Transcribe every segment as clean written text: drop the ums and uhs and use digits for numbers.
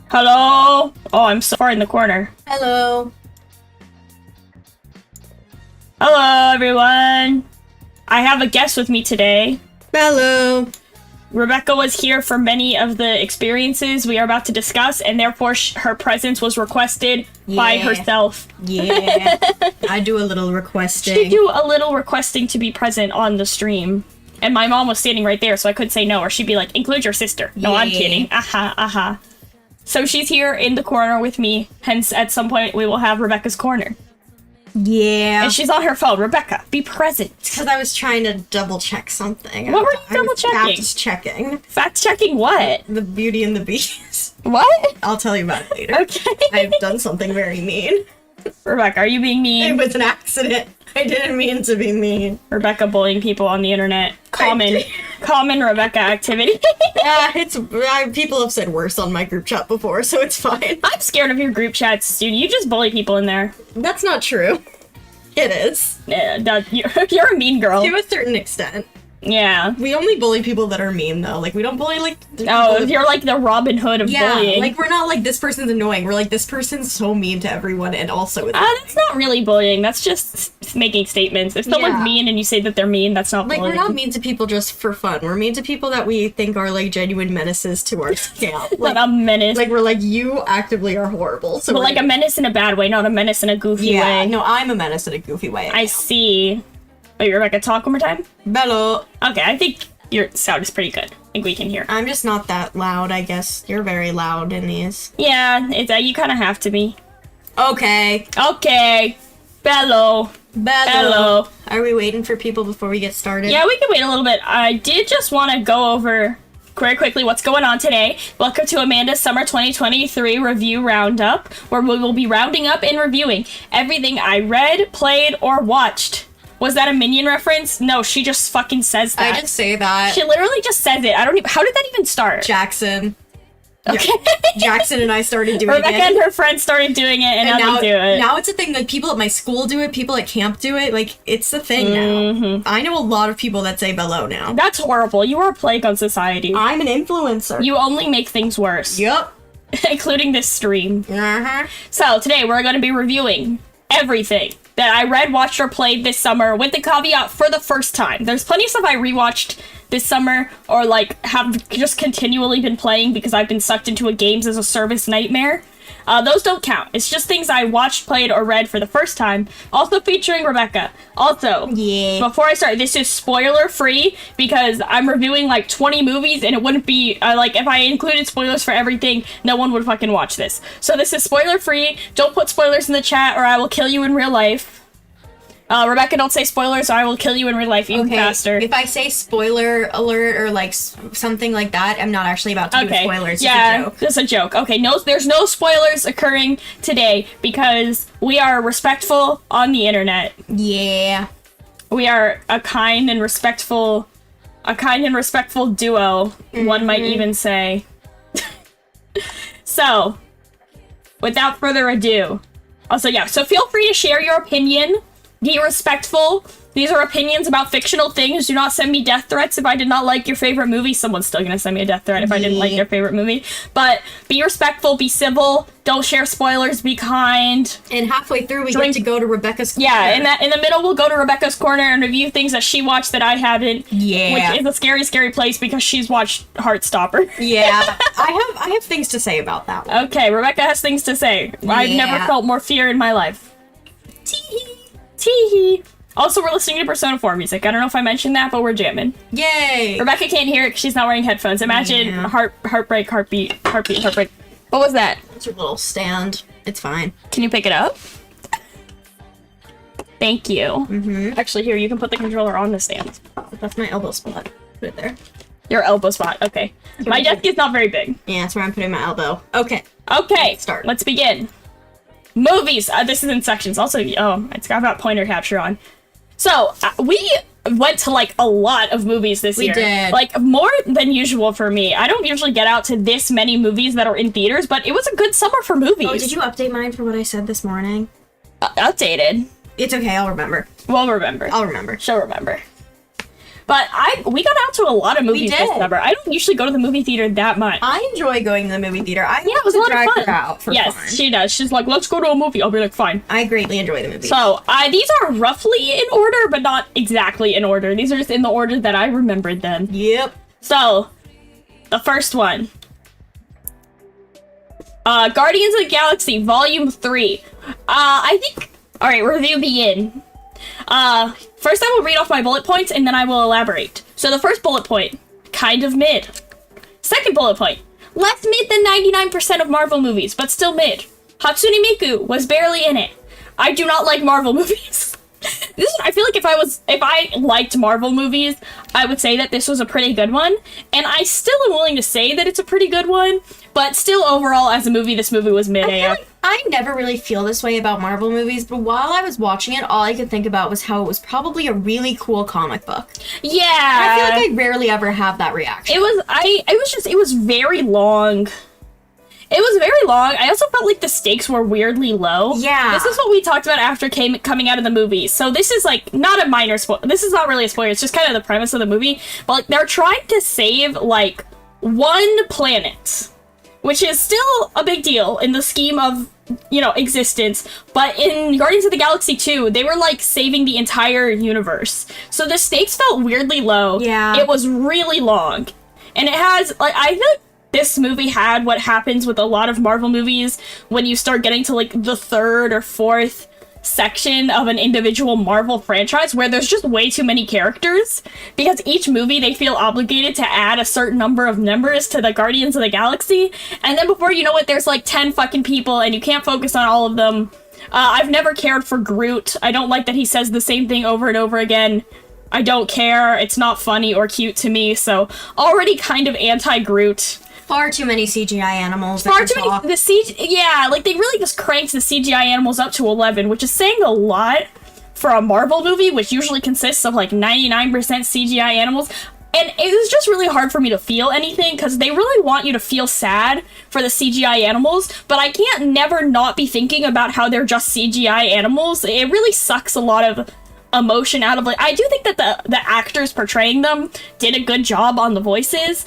Hello? Oh, I'm so far in the corner. Hello. Hello, everyone. I have a guest with me today. Hello. Rebecca was here for many of the experiences we are about to discuss, and therefore her presence was requested by herself. Yeah. I do a little requesting. She do a little requesting to be present on the stream. And my mom was standing right there, so I could say no, or she'd be like, include your sister. No, I'm kidding. Aha. So she's here in the corner with me, hence at some point we will have Rebecca's corner. Yeah. And she's on her phone. Rebecca, be present. Because I was trying to double check something. What were you double checking? Fact checking. Fact checking what? The Beauty and the Beast. What? I'll tell you about it later. Okay. I've done something very mean. Rebecca, are you being mean? It was an accident. I didn't mean to be mean. Rebecca bullying people on the internet. Common Rebecca activity. People have said worse on my group chat before, so it's fine. I'm scared of your group chats, dude. You just bully people in there. That's not true. It is. Yeah, you're a mean girl. To a certain extent. Yeah. We only bully people that are mean, though. Like, we don't bully, like... Oh, you're like the Robin Hood of bullying. Like, we're not like, this person's annoying. We're like, this person's so mean to everyone, and also... That's not really bullying. That's just making statements. If someone's mean and you say that they're mean, that's not bullying. Like, we're not mean to people just for fun. We're mean to people that we think are, like, genuine menaces to our camp. Like, not a menace. Like, we're like, you actively are horrible. So but like a menace in a bad way, not a menace in a goofy way. Yeah, no, I'm a menace in a goofy way. I see. Wait, Rebecca, talk one more time? Bello. Okay, I think your sound is pretty good. I think we can hear. I'm just not that loud, I guess. You're very loud in these. Yeah, you kind of have to be. Okay. Okay. Bello. Are we waiting for people before we get started? Yeah, we can wait a little bit. I did just want to go over very quickly what's going on today. Welcome to Amanda's Summer 2023 Review Roundup, where we will be rounding up and reviewing everything I read, played, or watched. Was that a Minion reference? No, she just fucking says that. I didn't say that. She literally just says it. I don't even... How did that even start? Jackson. Okay. Yeah. Jackson and I started doing Rebecca it. and her friends started doing it, and now they do it. Now it's a thing. Like, people at my school do it. People at camp do it. Like, it's a thing now. I know a lot of people that say bello now. That's horrible. You are a plague on society. I'm an influencer. You only make things worse. Yup. Including this stream. Uh-huh. So, today we're going to be reviewing everything that I read, watched, or played this summer, with the caveat for the first time. There's plenty of stuff I rewatched this summer, or like have just continually been playing because I've been sucked into a games as a service nightmare. Those don't count. It's just things I watched, played, or read for the first time. Also featuring Rebecca. Also, before I start, this is spoiler free because I'm reviewing like 20 movies and it wouldn't be, like, if I included spoilers for everything, no one would fucking watch this. So this is spoiler free. Don't put spoilers in the chat or I will kill you in real life. Rebecca, don't say spoilers or I will kill you in real life even faster. If I say spoiler alert or like something like that, I'm not actually about to do spoilers. Yeah, it's a joke. Okay, there's no spoilers occurring today because we are respectful on the internet. Yeah. We are a kind and respectful duo, one might even say. So, without further ado, so feel free to share your opinion. Be respectful. These are opinions about fictional things. Do not send me death threats if I did not like your favorite movie. Someone's still gonna send me a death threat if I didn't like their favorite movie. But be respectful, be civil, don't share spoilers, be kind. And halfway through we get to go to Rebecca's corner. Yeah, in the middle we'll go to Rebecca's corner and review things that she watched that I haven't. Yeah. Which is a scary, scary place because she's watched Heartstopper. Yeah. I have things to say about that one. Okay, Rebecca has things to say. Yeah. I've never felt more fear in my life. Tee-hee. Tee-hee. Also, we're listening to Persona 4 music. I don't know if I mentioned that, but we're jamming. Yay! Rebecca can't hear it because she's not wearing headphones. Imagine heartbreak, heartbeat. What was that? It's your little stand. It's fine. Can you pick it up? Thank you. Actually, here, you can put the controller on the stand. That's my elbow spot. Put it there. Your elbow spot. Okay. My desk is not very big. Yeah, that's where I'm putting my elbow. Okay. Okay. Start. Let's begin. Movies. This is in sections. Also, it's got pointer capture on. So, we went to, like, a lot of movies this year. We did. Like, more than usual for me. I don't usually get out to this many movies that are in theaters, but it was a good summer for movies. Oh, did you update mine for what I said this morning? Updated. It's okay, I'll remember. We'll remember. I'll remember. She'll remember. But we got out to a lot of movies did. this summer. I don't usually go to the movie theater that much. I enjoy going to the movie theater. I It was a lot of fun. her out for yes, fun. she does. She's like, let's go to a movie. I'll be like, fine. I greatly enjoy the movie. So, these are roughly in order, but not exactly in order. These are just in the order that I remembered them. Yep. So, the first one. Guardians of the Galaxy Volume 3. I think... Alright, review begin. First I will read off my bullet points, and then I will elaborate. So the first bullet point, kind of mid. Second bullet point, less mid than 99% of Marvel movies, but still mid. Hatsune Miku was barely in it. I do not like Marvel movies. I feel like if I liked Marvel movies, I would say that this was a pretty good one, and I still am willing to say that it's a pretty good one, but still overall as a movie, this movie was mid AF. I never really feel this way about Marvel movies, but while I was watching it, all I could think about was how it was probably a really cool comic book. Yeah. I feel like I rarely ever have that reaction. It was very long. It was very long. I also felt like the stakes were weirdly low. Yeah. This is what we talked about after coming out of the movie. So this is like not a minor spoiler. This is not really a spoiler. It's just kind of the premise of the movie. But like they're trying to save like one planet, which is still a big deal in the scheme of, you know, existence. But in Guardians of the Galaxy 2, they were like saving the entire universe. So the stakes felt weirdly low. Yeah. It was really long. And it has like I feel like this movie had what happens with a lot of Marvel movies when you start getting to like the third or fourth section of an individual Marvel franchise where there's just way too many characters, because each movie they feel obligated to add a certain number of members to the Guardians of the Galaxy, and then before you know it, there's like 10 fucking people and you can't focus on all of them. I've never cared for Groot. I don't like that he says the same thing over and over again. I don't care. It's not funny or cute to me, so already kind of anti-Groot. Far too many CGI animals. Far too many. Yeah, like they really just cranked the CGI animals up to 11, which is saying a lot for a Marvel movie, which usually consists of like 99% CGI animals. And it was just really hard for me to feel anything because they really want you to feel sad for the CGI animals, but I can't never not be thinking about how they're just CGI animals. It really sucks a lot of emotion out of it. I do think that the actors portraying them did a good job on the voices.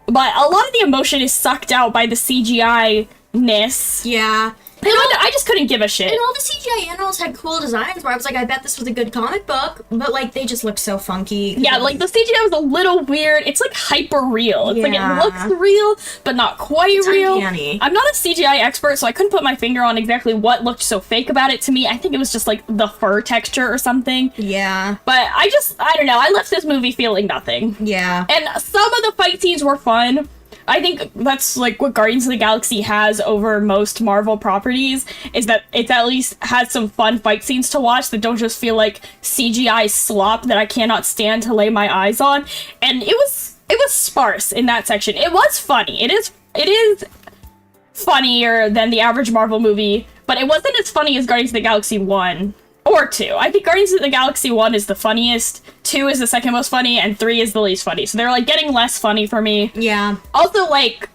But a lot of the emotion is sucked out by the CGI-ness. Yeah. I just couldn't give a shit. And all the CGI animals had cool designs where I was like, I bet this was a good comic book, but like they just looked so funky. Yeah, like the CGI was a little weird. It's like hyper real. It's like it looks real, but not quite it's real. Uncanny. I'm not a CGI expert, so I couldn't put my finger on exactly what looked so fake about it to me. I think it was just like the fur texture or something. Yeah. But I don't know. I left this movie feeling nothing. Yeah. And some of the fight scenes were fun. I think that's like what Guardians of the Galaxy has over most Marvel properties, is that it at least has some fun fight scenes to watch that don't just feel like CGI slop that I cannot stand to lay my eyes on. And it was sparse in that section. It was funny. It is funnier than the average Marvel movie, but it wasn't as funny as Guardians of the Galaxy 1 or 2. I think Guardians of the Galaxy 1 is the funniest, 2 is the second most funny, and 3 is the least funny. So they're like getting less funny for me. Yeah. Also, like,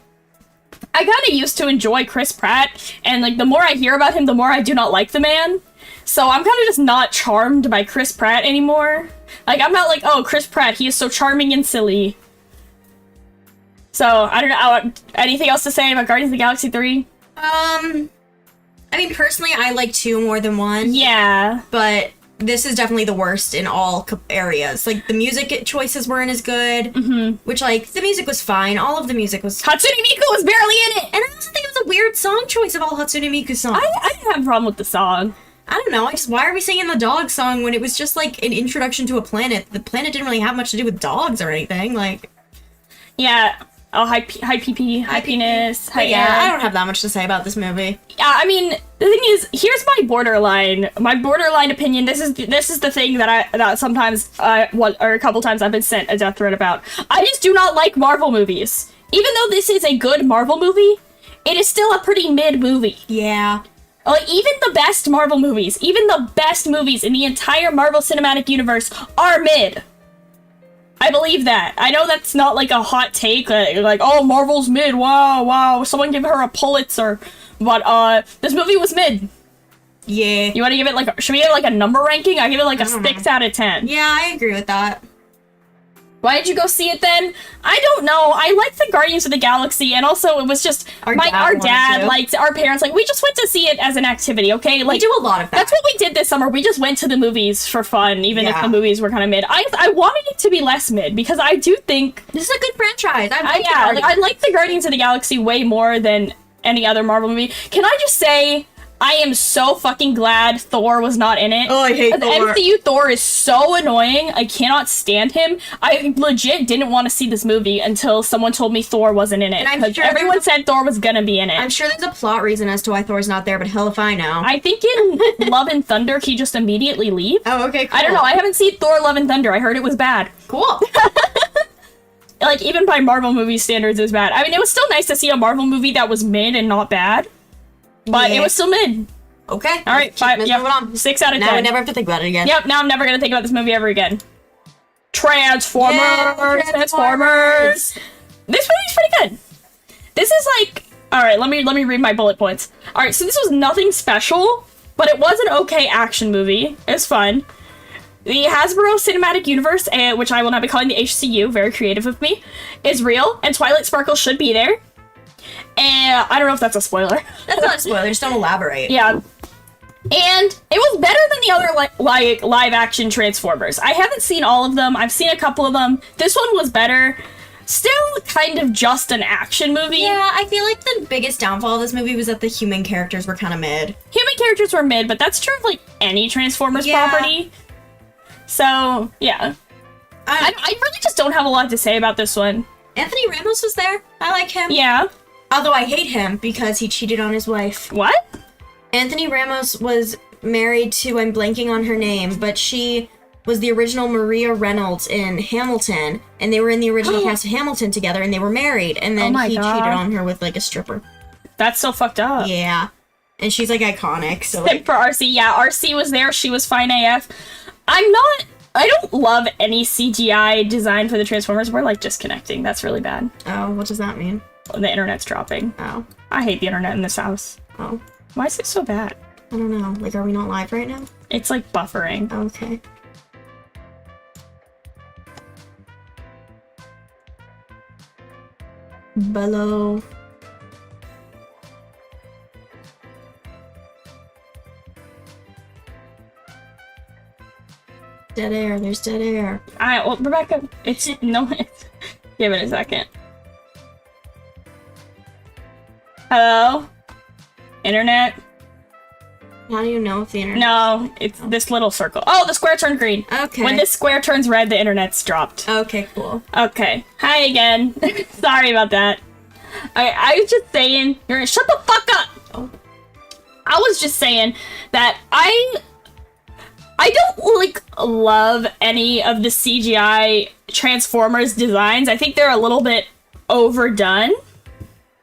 I kind of used to enjoy Chris Pratt, and like the more I hear about him, the more I do not like the man. So I'm kind of just not charmed by Chris Pratt anymore. Like, I'm not like, oh, Chris Pratt, he is so charming and silly. So, I don't know, anything else to say about Guardians of the Galaxy 3? I mean, personally, I like 2 more than 1. Yeah. But this is definitely the worst in all areas. Like, the music choices weren't as good. Mm-hmm. Which, like, the music was fine. All of the music was... Hatsune Miku was barely in it! And I also think it was a weird song choice of all Hatsune Miku's songs. I didn't have a problem with the song. I don't know, why are we singing the dog song when it was just, like, an introduction to a planet? The planet didn't really have much to do with dogs or anything, like... Yeah. Oh, high PP, happiness. Yeah, I don't have that much to say about this movie. Yeah, I mean, the thing is, here's my borderline. My borderline opinion. This is the thing that sometimes or a couple times I've been sent a death threat about. I just do not like Marvel movies. Even though this is a good Marvel movie, it is still a pretty mid movie. Yeah. Like, even the best Marvel movies, even the best movies in the entire Marvel Cinematic Universe are mid. I believe that. I know that's not like a hot take, like, oh, Marvel's mid, wow, someone give her a Pulitzer. But, this movie was mid. Yeah. You want to give it, like, should we give it, like, a number ranking? I give it, like, a 6 out of 10. Yeah, I agree with that. Why did you go see it then? I don't know. I liked the Guardians of the Galaxy, and also it was just our dad liked, our parents, like, we just went to see it as an activity, okay? Like, we do a lot of that. That's what we did this summer. We just went to the movies for fun, even if the movies were kind of mid. I wanted it to be less mid, because I do think... This is a good franchise. I like the Guardians of the Galaxy way more than any other Marvel movie. Can I just say... I am so fucking glad Thor was not in it. Oh, I hate Thor. The MCU Thor is so annoying. I cannot stand him. I legit didn't want to see this movie until someone told me Thor wasn't in it. Because everyone said Thor was gonna be in it. I'm sure there's a plot reason as to why Thor's not there, but hell if I know. I think in Love and Thunder, he just immediately leaves. Oh, okay, cool. I don't know. I haven't seen Thor Love and Thunder. I heard it was bad. Cool. Like, even by Marvel movie standards, it was bad. I mean, it was still nice to see a Marvel movie that was mid and not bad. But it was still mid. Okay. All right, 5. Yep. 6 out of 10. Now I never have to think about it again. Yep. Now I'm never gonna think about this movie ever again. Transformers. Yeah, Transformers. This movie's pretty good. This is like, all right. Let me read my bullet points. All right. So this was nothing special, but it was an okay action movie. It was fun. The Hasbro Cinematic Universe, which I will now be calling the HCU, very creative of me, is real, and Twilight Sparkle should be there. And I don't know if that's a spoiler. That's not a spoiler, just don't elaborate. Yeah. And it was better than the other live-action Transformers. I haven't seen all of them. I've seen a couple of them. This one was better. Still kind of just an action movie. Yeah, I feel like the biggest downfall of this movie was that the human characters were kind of mid. Human characters were mid, but that's true of, like, any Transformers property. So, yeah. I really just don't have a lot to say about this one. Anthony Ramos was there. I like him. Yeah. Although I hate him because he cheated on his wife. What? Anthony Ramos was married to, I'm blanking on her name, but she was the original Maria Reynolds in Hamilton, and they were in the original cast of Hamilton together, and they were married, and then he cheated on her with, like, a stripper. That's so fucked up. Yeah. And she's, like, iconic, so, like... For RC, yeah, RC was there, she was fine AF. I don't love any CGI design for the Transformers. We're, like, disconnecting. That's really bad. Oh, what does that mean? The internet's dropping. Oh. I hate the internet in this house. Oh. Why is it so bad? I don't know. Like, are we not live right now? It's, like, buffering. Okay. Below. Dead air. There's dead air. Well, Rebecca, give it a second. Hello? Internet? How do you know if the internet... No, it's this little circle. Oh, the square turned green. Okay. When this square turns red, the internet's dropped. Okay, cool. Okay. Hi again. Sorry about that. I was just saying... Shut the fuck up! Oh. I was just saying that I don't, like, love any of the CGI Transformers designs. I think they're a little bit overdone.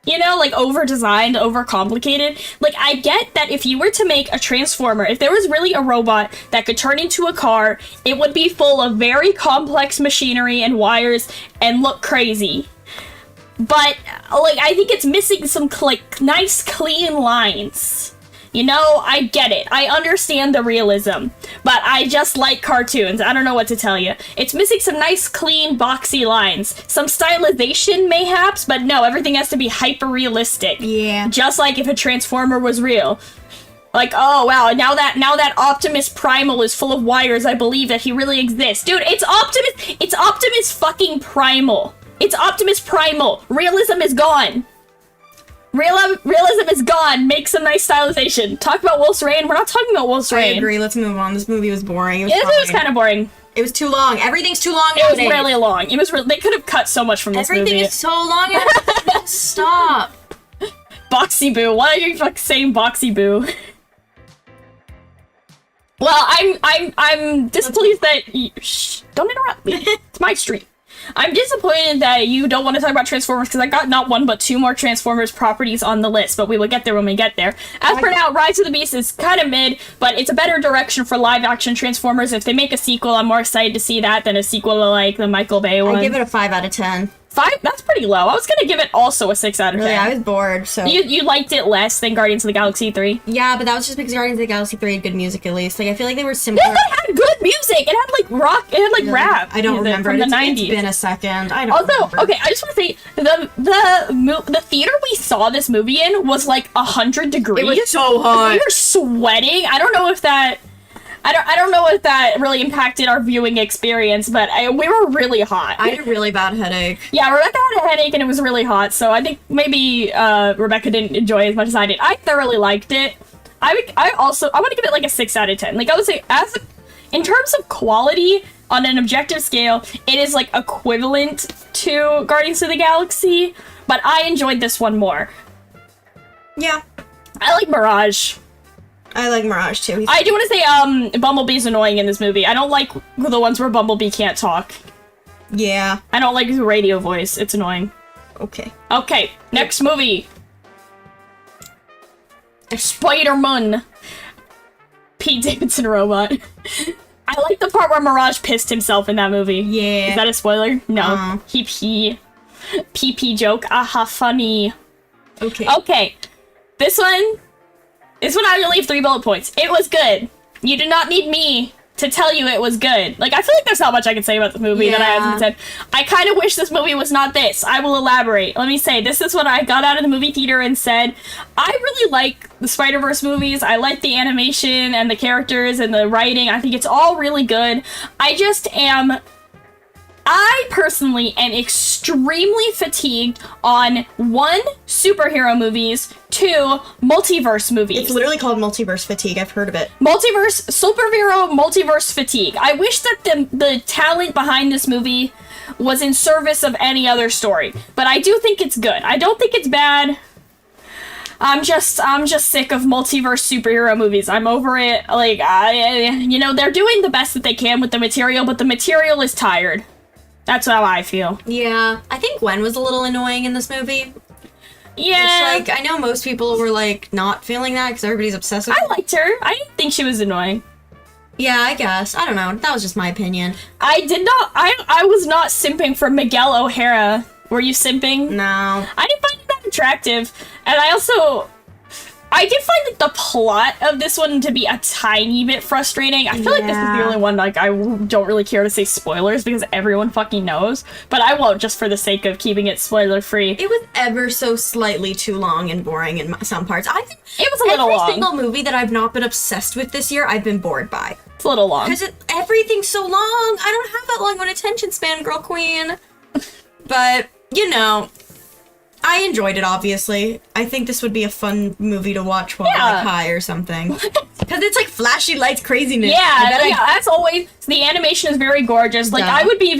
You know, like, over-designed, over-complicated. Like, I get that if you were to make a Transformer, if there was really a robot that could turn into a car, it would be full of very complex machinery and wires and look crazy. But, like, I think it's missing some, like, nice, clean lines. You know, I get it. I understand the realism. But I just like cartoons. I don't know what to tell you. It's missing some nice, clean, boxy lines. Some stylization, mayhaps, but no, everything has to be hyper-realistic. Yeah. Just like if a Transformer was real. Like, oh, wow, now that Optimus Primal is full of wires, I believe that he really exists. Dude, it's Optimus fucking Primal. It's Optimus Primal. Realism is gone. Realism is gone. Make some nice stylization. Talk about Wolf's Rain. We're not talking about Wolf's Rain. I agree. Let's move on. This movie was boring. It was kind of boring. It was too long. Everything's too long. It was really long. It was. They could have cut so much from this movie. Everything is so long. Stop. Boxy Boo. Why are you fucking saying Boxy Boo? Well, I'm displeased that you, shh, don't interrupt me. It's my street. I'm disappointed that you don't want to talk about Transformers because I got not one but two more Transformers properties on the list, but we will get there when we get there. As for now, Rise of the Beast is kind of mid, but it's a better direction for live-action Transformers. If they make a sequel, I'm more excited to see that than a sequel to, like, the Michael Bay one. I give it a 5 out of 10. 5? That's pretty low. I was gonna give it also a 6 out of 10. Really, I was bored, so... You liked it less than Guardians of the Galaxy 3? Yeah, but that was just because Guardians of the Galaxy 3 had good music, at least. Like, I feel like they were similar. Yeah, it had good music! It had, like, rock, it had, like, rap. I don't remember. From the It's 90s. It's been a second. I don't remember. Okay, I just want to say, the theater we saw this movie in was, like, 100 degrees. It was so hot. We were sweating. I don't know if that really impacted our viewing experience, but we were really hot. I had a really bad headache. Yeah, Rebecca had a headache and it was really hot, so I think maybe Rebecca didn't enjoy it as much as I did. I thoroughly liked it. I want to give it like a 6 out of 10. Like, I would say, in terms of quality, on an objective scale, it is like equivalent to Guardians of the Galaxy, but I enjoyed this one more. Yeah. I like Mirage. I like Mirage, too. I do want to say, Bumblebee's annoying in this movie. I don't like the ones where Bumblebee can't talk. Yeah. I don't like his radio voice. It's annoying. Okay. Okay, next movie. Spider-Man. Pete Davidson robot. I like the part where Mirage pissed himself in that movie. Yeah. Is that a spoiler? No. He pee joke. Aha, funny. Okay. Okay. This one I only have 3 bullet points. It was good. You do not need me to tell you it was good. Like, I feel like there's not much I can say about the movie that I haven't said. I kind of wish this movie was not this. I will elaborate. Let me say, this is what I got out of the movie theater and said. I really like the Spider-Verse movies. I like the animation and the characters and the writing. I think it's all really good. I personally am extremely fatigued on 1, superhero movies, 2, multiverse movies. It's literally called multiverse fatigue. I've heard of it. Superhero multiverse fatigue. I wish that the talent behind this movie was in service of any other story, but I do think it's good. I don't think it's bad. I'm just sick of multiverse superhero movies. I'm over it. Like, they're doing the best that they can with the material, but the material is tired. That's how I feel. Yeah, I think Gwen was a little annoying in this movie. Yeah. Which, like, I know most people were, like, not feeling that because everybody's obsessed with her. I liked her. I didn't think she was annoying. Yeah, I guess. I don't know. That was just my opinion. I was not simping for Miguel O'Hara. Were you simping? No. I didn't find it that attractive. And I did find like the plot of this one to be a tiny bit frustrating. I feel like this is the only one, like, I don't really care to say spoilers because everyone fucking knows. But I won't, just for the sake of keeping it spoiler-free. It was ever so slightly too long and boring in some parts. I think it was a little long. Every single movie that I've not been obsessed with this year, I've been bored by. It's a little long. Because everything's so long. I don't have that long of an attention span, girl queen. But, I enjoyed it, obviously. I think this would be a fun movie to watch while like high or something. Because it's like flashy lights craziness. As always, the animation is very gorgeous. Like, I would be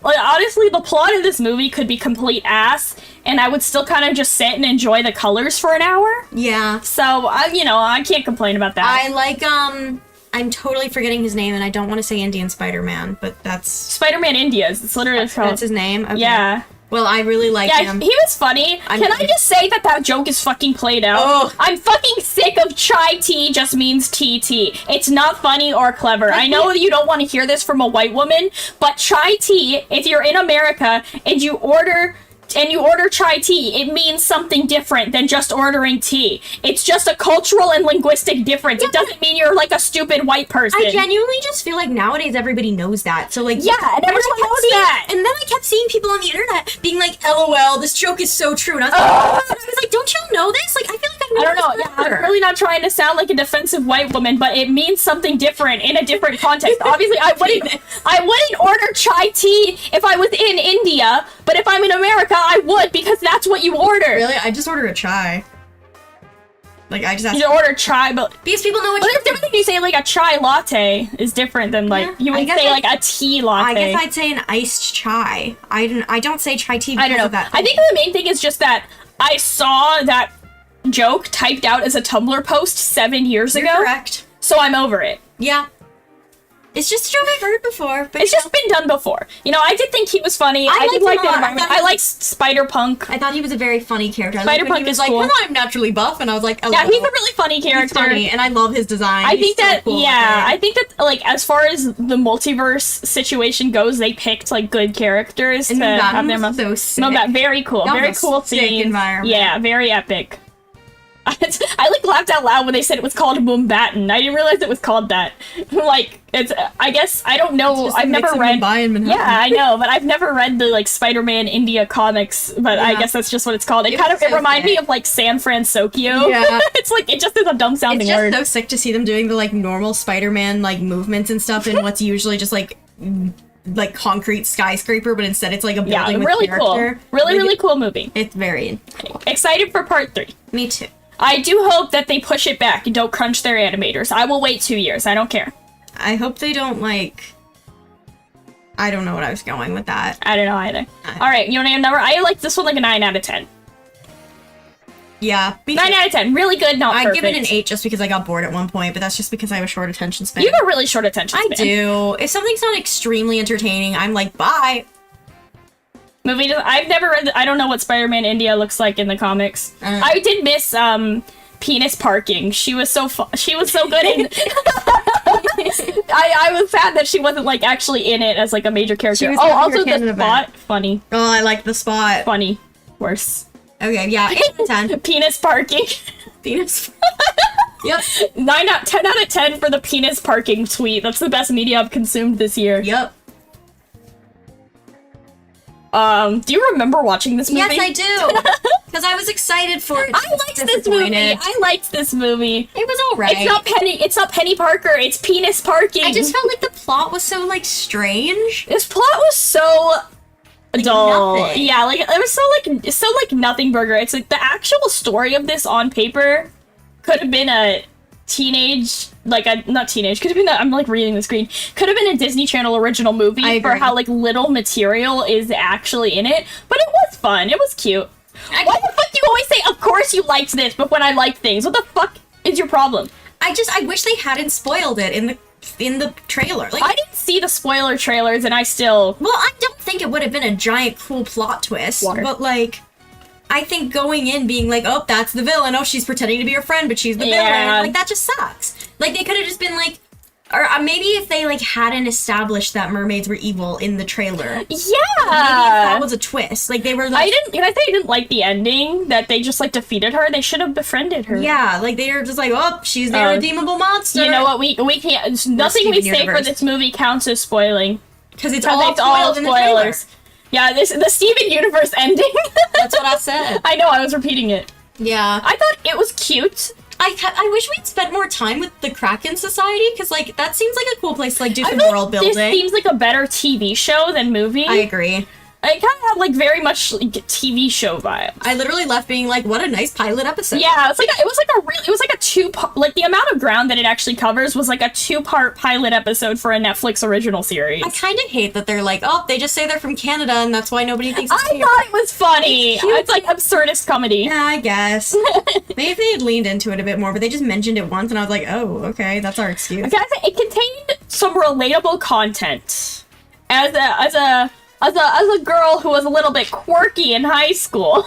honestly, the plot of this movie could be complete ass, and I would still kind of just sit and enjoy the colors for an hour. Yeah. So, I can't complain about that. I like, I'm totally forgetting his name, and I don't want to say Indian Spider-Man, but that's... Spider-Man India's. It's literally called... That's his name? Okay. Yeah. Well, I really like him. Yeah, he was funny. Can I just say that joke is fucking played out? Oh. I'm fucking sick of chai tea just means TT. It's not funny or clever. I know that you don't want to hear this from a white woman, but chai tea, if you're in America and you order chai tea, it means something different than just ordering tea. It's just a cultural and linguistic difference. It doesn't mean you're like a stupid white person. I genuinely just feel like nowadays everybody knows that. So like, yeah, and everyone knows that. And then I kept seeing people on the internet being like, "LOL, this joke is so true." And I was like, "Don't you know this?" Like, I feel like I don't know. Yeah, I'm really not trying to sound like a defensive white woman, but it means something different in a different context. Obviously, I wouldn't order chai tea if I was in India, but if I'm in America, I would, because that's what you order. Really? I just ordered a chai. Like, I just asked. You order chai, but because people know what. But it's different if you say like a chai latte is different than like you would say like a tea latte. I guess I'd say an iced chai. I don't say chai tea. I don't know. That I think the main thing is just that I saw that joke typed out as a Tumblr post 7 years ago. Correct. So I'm over it. Yeah. It's just a joke I've heard before. But It's just been done before. You know, I did think he was funny. I did like liked him a that lot. environment. I liked Spider-Punk. I thought he was a very funny character. Spider-Punk is cool. I'm naturally buff, and I was like, Yeah, he's a really funny character. He's funny, and I love his design. I think He's so that, cool I think that, like, as far as the multiverse situation goes, they picked, like, good characters And to have their Moonbatten was so sick. Moonbatten, very cool. That Very was a cool sick theme. environment. Yeah, very epic. I like laughed out loud when they said it was called Moonbatten. I didn't realize it was called that. Like, it's, I guess, I don't know, I've never read. Yeah, I know, but I've never read the, like, Spider-Man India comics, but I guess that's just what it's called. It reminded me of, like, San Francisco. Yeah. It's like, it just is a dumb sounding word. It's just so sick to see them doing the, like, normal Spider-Man, like, movements and stuff in what's usually just, like concrete skyscraper, but instead it's like a building with really character. Cool. Really cool movie. It's very cool. Excited for part 3. Me too. I do hope that they push it back and don't crunch their animators. I will wait 2 years. I don't care. I hope they don't, like... I don't know what I was going with that. I don't know either. Alright, you want to know a number? I like this one like a 9 out of 10. Yeah. 9 out of 10. Really good, not perfect. I'd give it an 8 just because I got bored at one point, but that's just because I have a short attention span. You have a really short attention span. I do. If something's not extremely entertaining, I'm like, bye. I've never read I don't know what Spider-Man India looks like in the comics. I did miss penis parking. She was so she was so good in I was sad that she wasn't like actually in it as like a major character. Oh, also the spot, funny. Oh, I like the spot. Funny. Worse. Okay, yeah, 8 out of 10. Penis parking. Penis. Yep. 10 out of 10 for the penis parking tweet. That's the best media I've consumed this year. Yep. Do you remember watching this movie? Yes, I do. Because I was excited for it. I liked this movie. I liked this movie. It was alright. It's not Penny Parker. It's penis parking. I just felt like the plot was so like strange. This plot was so dull. Nothing. Yeah, like it was so like nothing burger. It's like the actual story of this on paper could have been a teenage, like a not teenage, could have been I'm like reading the screen. Could have been a Disney Channel original movie for how like little material is actually in it. But it was fun. It was cute. Why the fuck do you always say, of course you liked this, but when I like things? What the fuck is your problem? I wish they hadn't spoiled it in the trailer. Like, I didn't see the spoiler trailers and I still... Well, I don't think it would have been a giant cool plot twist. Water. But like, I think going in being like, oh, that's the villain. Oh, she's pretending to be your friend, but she's the villain. Like, that just sucks. Like, they could have just been like... Or maybe if they, like, hadn't established that mermaids were evil in the trailer. Yeah! Maybe if that was a twist. Like, they were, like... Can I say I didn't like the ending? That they just, like, defeated her? They should have befriended her. Yeah, like, they were just like, oh, she's the irredeemable monster. You know what? We can't... Nothing we say for this movie counts as spoiling. Because it's all spoilers. In the trailer. Yeah, the Steven Universe ending. That's what I said. I know, I was repeating it. Yeah. I thought it was cute. I wish we'd spent more time with the Kraken Society, because, like, that seems like a cool place to, like, do some world building. This seems like a better TV show than movie. I agree. It kind of had, like, very much like, TV show vibes. I literally left being like, what a nice pilot episode. Yeah, it was like a two-part, like, the amount of ground that it actually covers was like a 2-part pilot episode for a Netflix original series. I kind of hate that they're like, oh, they just say they're from Canada and that's why nobody thinks it's cute. I thought it was funny. It's like absurdist comedy. Yeah, I guess. Maybe if they had leaned into it a bit more, but they just mentioned it once and I was like, oh, okay, that's our excuse. Okay, it contained some relatable content. As a girl who was a little bit quirky in high school.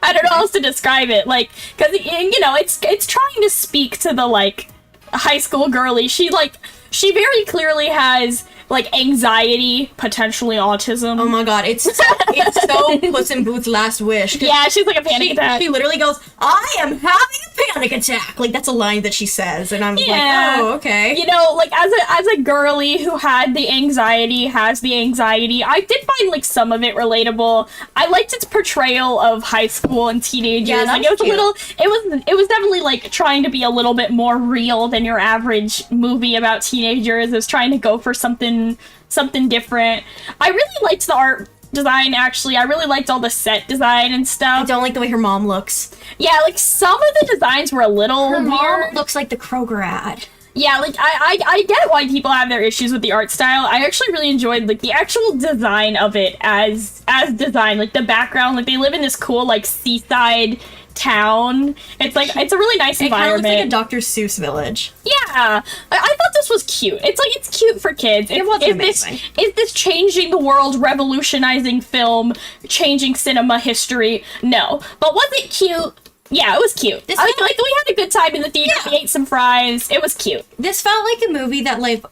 I don't know how else to describe it. Like, because, you know, it's trying to speak to the, like, high school girly. She very clearly has, like, anxiety, potentially autism. Oh my god, it's so Puss in Boots' Last Wish. Yeah, she's like a panic attack. She literally goes, I am having a panic attack! Like, that's a line that she says, and I'm like, oh, okay. You know, like, as a girly who has the anxiety, I did find, like, some of it relatable. I liked its portrayal of high school and teenagers. Yeah, like, it was definitely, like, trying to be a little bit more real than your average movie about teenagers. It was trying to go for something different. I really liked the art design, actually. I really liked all the set design and stuff. I don't like the way her mom looks. Yeah, like, some of the designs were a little Her weird. mom looks like the Kroger ad. Yeah, like, I get why people have their issues with the art style. I actually really enjoyed, like, the actual design of it as design. Like, the background, like, they live in this cool, like, seaside town. It's like, it's a really nice It kind of environment. looks like a Dr. Seuss village. Yeah, I thought this was cute. It's like, it's cute for kids. It was amazing. Is this changing the world, revolutionizing film, changing cinema history? No. But was it cute? Yeah, it was cute. We had a good time in the theater. Yeah. We ate some fries. It was cute. This felt like a movie that, like,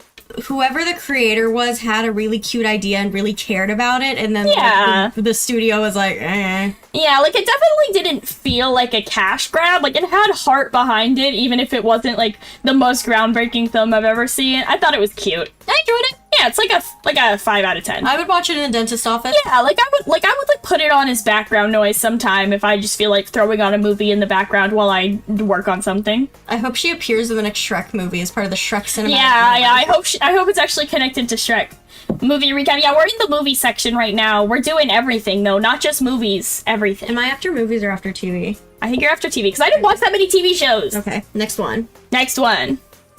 whoever the creator was had a really cute idea and really cared about it, and then like, the studio was like, eh. Yeah, like, it definitely didn't feel like a cash grab. Like, it had heart behind it, even if it wasn't, like, the most groundbreaking film I've ever seen. I thought it was cute. I enjoyed it. Yeah, it's like a 5 out of 10. I would watch it in a dentist office. Yeah, I would put it on as background noise sometime if I just feel like throwing on a movie in the background while I work on something. I hope she appears in the next Shrek movie as part of the Shrek cinematic. Yeah, I hope it's actually connected to Shrek. Movie recap. Yeah, we're in the movie section right now. We're doing everything though, not just movies. Everything. Am I after movies or after TV? I think you're after TV because I didn't watch that many TV shows. Okay, next one. Next one.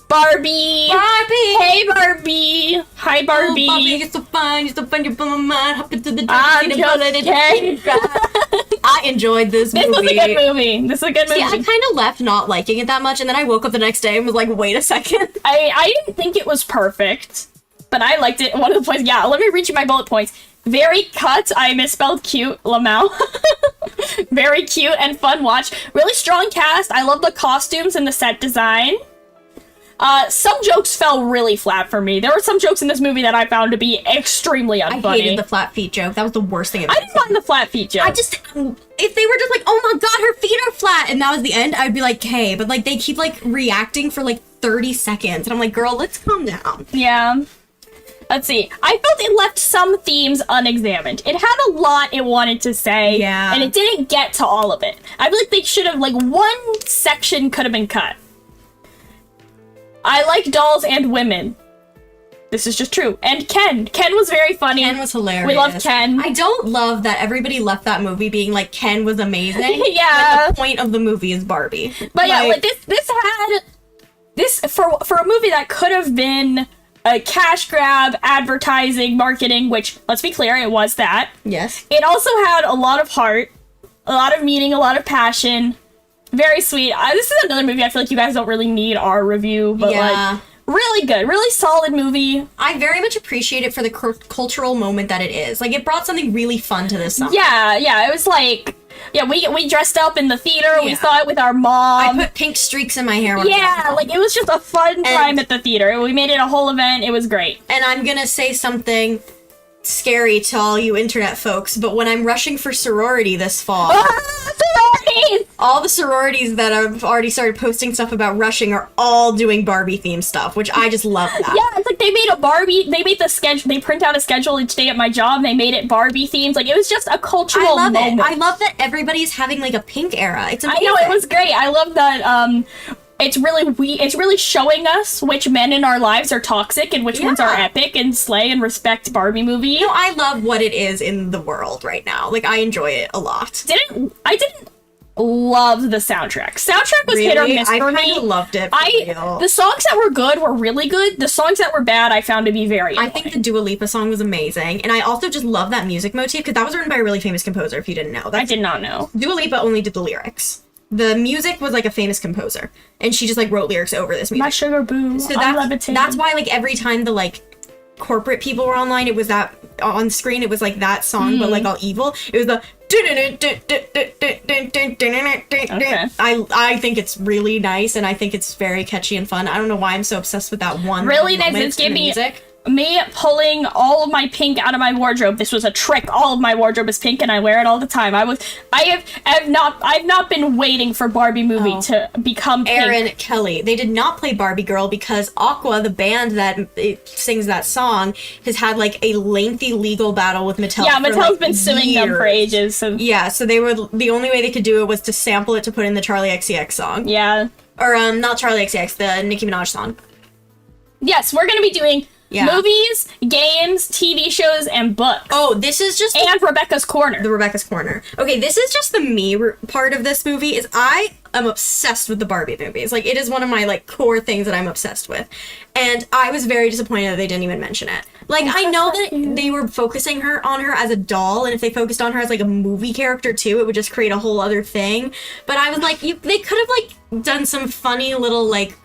Barbie. Barbie. Hey Barbie. Hi Barbie. Oh, Barbie, you're so fun. You're so fun. You blow my mind. Hop into the I'm just kidding. I enjoyed this movie. This was a good movie. This is a good movie. See, I kind of left not liking it that much, and then I woke up the next day and was like, wait a second. I didn't think it was perfect, but I liked it. One of the points, yeah, let me read you my bullet points. Very cut, I misspelled cute, Lamau. Very cute and fun watch. Really strong cast. I love the costumes and the set design. Some jokes fell really flat for me. There were some jokes in this movie that I found to be extremely unfunny. I hated the flat feet joke. That was the worst thing I've I ever didn't mind the flat feet joke. if they were just like, oh my god, her feet are flat, and that was the end, I'd be like, hey, but like they keep like reacting for like 30 seconds, and I'm like, girl, let's calm down. Yeah. Let's see. I felt it left some themes unexamined. It had a lot it wanted to say, Yeah. and it didn't get to all of it. I feel like they should have, like, one section could have been cut. I like dolls and women. This is just true. And Ken. Ken was very funny. Ken was hilarious. We love Ken. I don't love that everybody left that movie being like, Ken was amazing. Yeah. But the point of the movie is Barbie. But yeah, like, this for a movie that could have been a cash grab, advertising, marketing, which, let's be clear, it was that. Yes. It also had a lot of heart, a lot of meaning, a lot of passion. Very sweet. This is another movie I feel like you guys don't really need our review, but like, really good, really solid movie. I very much appreciate it for the cultural moment that it is. Like, it brought something really fun to this summer. Yeah, it was like, yeah, we dressed up in the theater, we saw it with our mom. I put pink streaks in my hair when I was home. like, it was just a fun time at the theater. We made it a whole event, it was great. And I'm gonna say something scary to all you internet folks, but when I'm rushing for sorority this fall, Sororities! all the sororities that have already started posting stuff about rushing are all doing Barbie themed stuff, which I just love that. Yeah, it's like they made a Barbie, they made the schedule, they print out a schedule each day at my job, and they made it Barbie themed. Like, it was just a cultural moment. I love that everybody's having like a pink era. It's amazing. I know, it was great. I love that, it's really showing us which men in our lives are toxic and which ones are epic and slay and respect Barbie movie. You know, I love what it is in the world right now. Like, I enjoy it a lot. I didn't love the soundtrack. Soundtrack was hit or miss for me. I kind of loved it. The songs that were good were really good. The songs that were bad I found to be very annoying. I think the Dua Lipa song was amazing, and I also just love that music motif because that was written by a really famous composer. If you didn't know, I did not know. Dua Lipa only did the lyrics. The music was like a famous composer, and she just like wrote lyrics over this music. My sugar boo. So I'm levitating. that's why like every time the like corporate people were online, it was that on screen. It was like that song, but like all evil. It was the. Okay. I think it's really nice, and I think it's very catchy and fun. I don't know why I'm so obsessed with that one. Really nice. It's giving me music. Me pulling all of my pink out of my wardrobe. This was a trick. All of my wardrobe is pink, and I wear it all the time. I've not been waiting for Barbie movie to become pink. Aaron Kelly. They did not play Barbie Girl because Aqua, the band that sings that song, has had like a lengthy legal battle with Mattel. Yeah, Mattel's like, been suing them for ages. So. Yeah, so they were the only way they could do it was to sample it to put in the Charlie XCX song. Yeah. Or not Charlie XCX, the Nicki Minaj song. Yes, we're gonna be doing movies, games, TV shows, and books. Oh, this is just... And Rebecca's Corner. The Rebecca's Corner. Okay, this is just the me part of this movie, is I am obsessed with the Barbie movies. Like, it is one of my, like, core things that I'm obsessed with. And I was very disappointed that they didn't even mention it. Like, I know that they were focusing on her as a doll, and if they focused on her as, like, a movie character, too, it would just create a whole other thing. But I was like, they could have, like, done some funny little, like,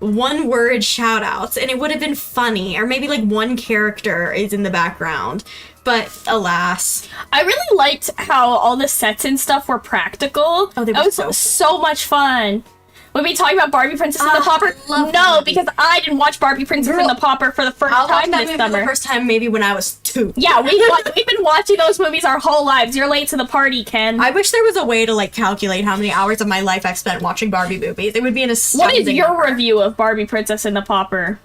one-word shout-outs, and it would have been funny. Or maybe, like, one character is in the background. But, alas. I really liked how all the sets and stuff were practical. Oh, they were that was so so much fun. We'll be talking about Barbie Princess and the Pauper. love No, that because I didn't watch Barbie Princess and the Pauper for the first I'll watch time that this movie summer. for the first time maybe when I was 2. Yeah, we've been watching those movies our whole lives. You're late to the party, Ken. I wish there was a way to, like, calculate how many hours of my life I've spent watching Barbie movies. It would be an astounding What is your number. review of Barbie Princess and the Pauper?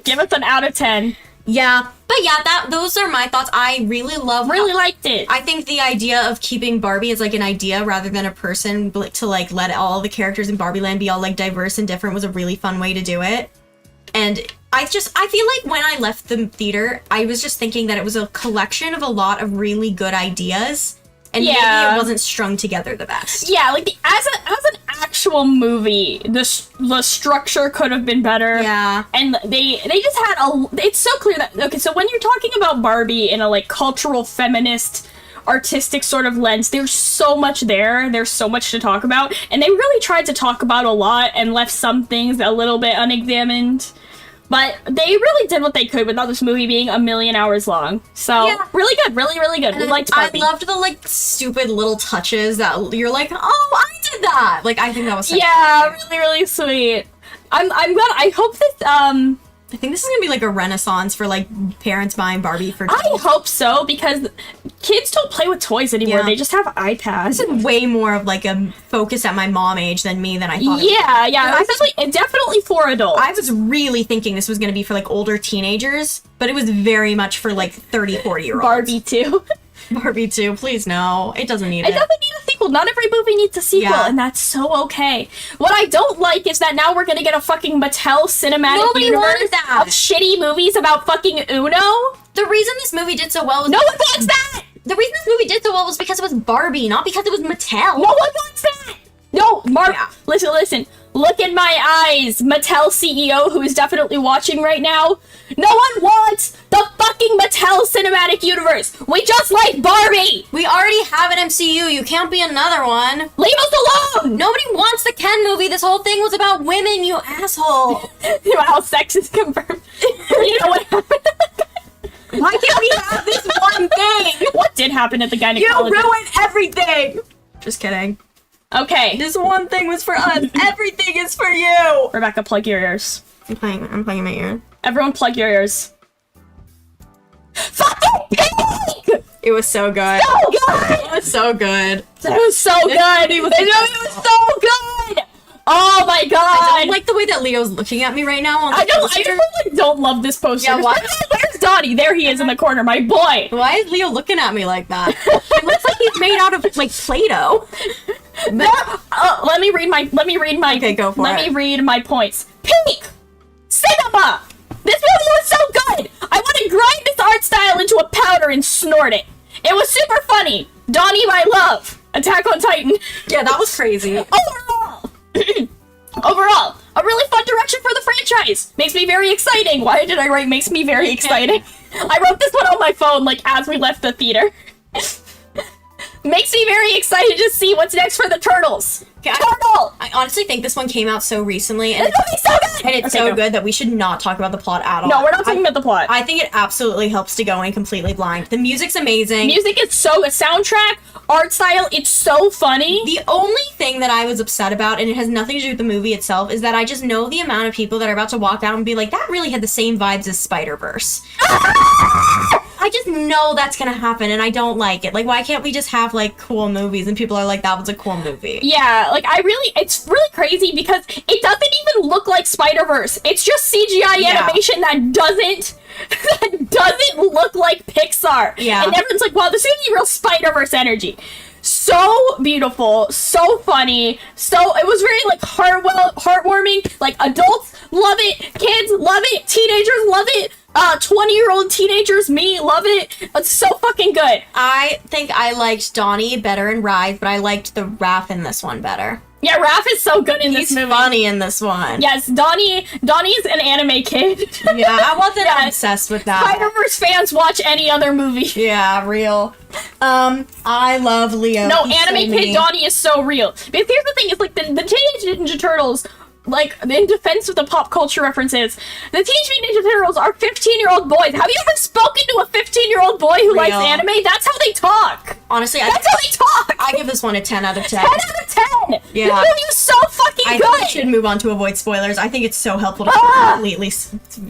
Give us an out of 10. Yeah, but yeah, those are my thoughts. I really Liked it. I think the idea of keeping Barbie as, like, an idea rather than a person, to, like, let all the characters in Barbie Land be all, like, diverse and different was a really fun way to do it. And I feel like when I left the theater, I was just thinking that it was a collection of a lot of really good ideas. And maybe it wasn't strung together the best. Yeah, like as an actual movie, the structure could have been better. Yeah. And they just had it's so clear that, okay, so when you're talking about Barbie in a, like, cultural feminist artistic sort of lens, there's so much there's so much to talk about, and they really tried to talk about a lot and left some things a little bit unexamined. But they really did what they could without this movie being 1,000,000 hours long. So, Yeah. really good, really, really good. We liked Barbie. I loved the, like, stupid little touches that you're like, oh, I did that! Like, I think that was so really, really sweet. I'm glad. I hope that I think this is gonna be, like, a renaissance for, like, parents buying Barbie for I kids. hope so, because kids don't play with toys anymore. Yeah. They just have iPads. This is way more of, like, a focus at my mom age than me than I thought. Yeah, especially definitely for adults. I was really thinking this was gonna be for, like, older teenagers, but it was very much for, like, 30, 40-year-olds. Barbie too. Barbie 2, please no. It doesn't need it. It doesn't need a sequel. Not every movie needs a sequel, Yeah. and that's so okay. What I don't like is that now we're gonna get a fucking Mattel cinematic Nobody universe wanted that. of shitty movies about fucking Uno. The reason this movie did so well was No one wants that! the reason this movie did so well was because it was Barbie, not because it was Mattel. No one wants that! No, Mark, Yeah. listen. Look in my eyes, Mattel CEO, who is definitely watching right now. No one wants the fucking Mattel Cinematic Universe. We just like Barbie. We already have an MCU. You can't be another one. Leave us alone. Nobody wants the Ken movie. This whole thing was about women, you asshole. Wow, sex is confirmed. You know what happened? Why can't we have this one thing? What did happen at the gynecologist? You ruined everything. Just kidding. Okay, This one thing was for us. Everything is for you. Rebecca, plug your ears. I'm playing my ear. Everyone, plug your ears. Fucking pig! It was so good. So good. It was so good. It was so good. It was so good. Oh my god! I don't like the way that Leo's looking at me right now. On the I poster. just like, don't love this poster. Yeah, why? Where's Donnie? There he is in the corner, my boy. Why is Leo looking at me like that? It looks like he's made out of, like, Play-Doh. Let me read my. Okay, go for Let it. me read my points. Peak cinema. This movie was so good. I want to grind this art style into a powder and snort it. It was super funny. Donnie, my love. Attack on Titan. Yeah, that was crazy. Overall, a really fun direction for the franchise. Makes me very exciting. Why did I write makes me very exciting? I wrote this one on my phone, like, as we left the theater. Makes me very excited to see what's next for the turtles. Turtle! I honestly think this one came out so recently, and This movie's so good! and it's Okay, so go. good that we should not talk about the plot at all. No, we're not talking about the plot. I think it absolutely helps to go in completely blind. The music's amazing. Music is so... soundtrack, art style, it's so funny. The only thing that I was upset about, and it has nothing to do with the movie itself, is that I just know the amount of people that are about to walk out and be like, that really had the same vibes as Spider-Verse. I just know that's gonna happen, and I don't like it. Like, why can't we just have, like, cool movies, and people are like, that was a cool movie? Yeah, like, it's really crazy because it doesn't even look like Spider-Verse. It's just CGI animation that doesn't look like Pixar. Yeah. And everyone's like, wow, this is gonna be real Spider-Verse energy. So beautiful, so funny, so it was very, like, heartwarming. Like, adults love it, kids love it, teenagers love it, 20-year-old teenagers, me, love it. It's so fucking good. good. I think I liked Donnie better in Rise, but I liked the Raph in this one better. Yeah, Raph is so good in He's this movie. funny in this one. Yes, Donnie's an anime kid. Yeah, I wasn't Yeah. obsessed with that. Spider-Verse fans watch any other movie. Yeah, real. I love Leo. No, He's anime so kid mean. Donnie is so real. Because here's the thing, it's like the Teenage Ninja Turtles, like, in defense of the pop culture references, the Teenage Mutant Ninja Turtles are 15-year-old boys. Have you ever spoken to a 15-year-old boy who likes Real. anime? That's how they talk. Honestly, That's how they talk. I give this one a 10 out of 10. 10 out of 10. Yeah. This movie was so fucking I good. think we should move on to avoid spoilers. I think it's so helpful to Ah! completely,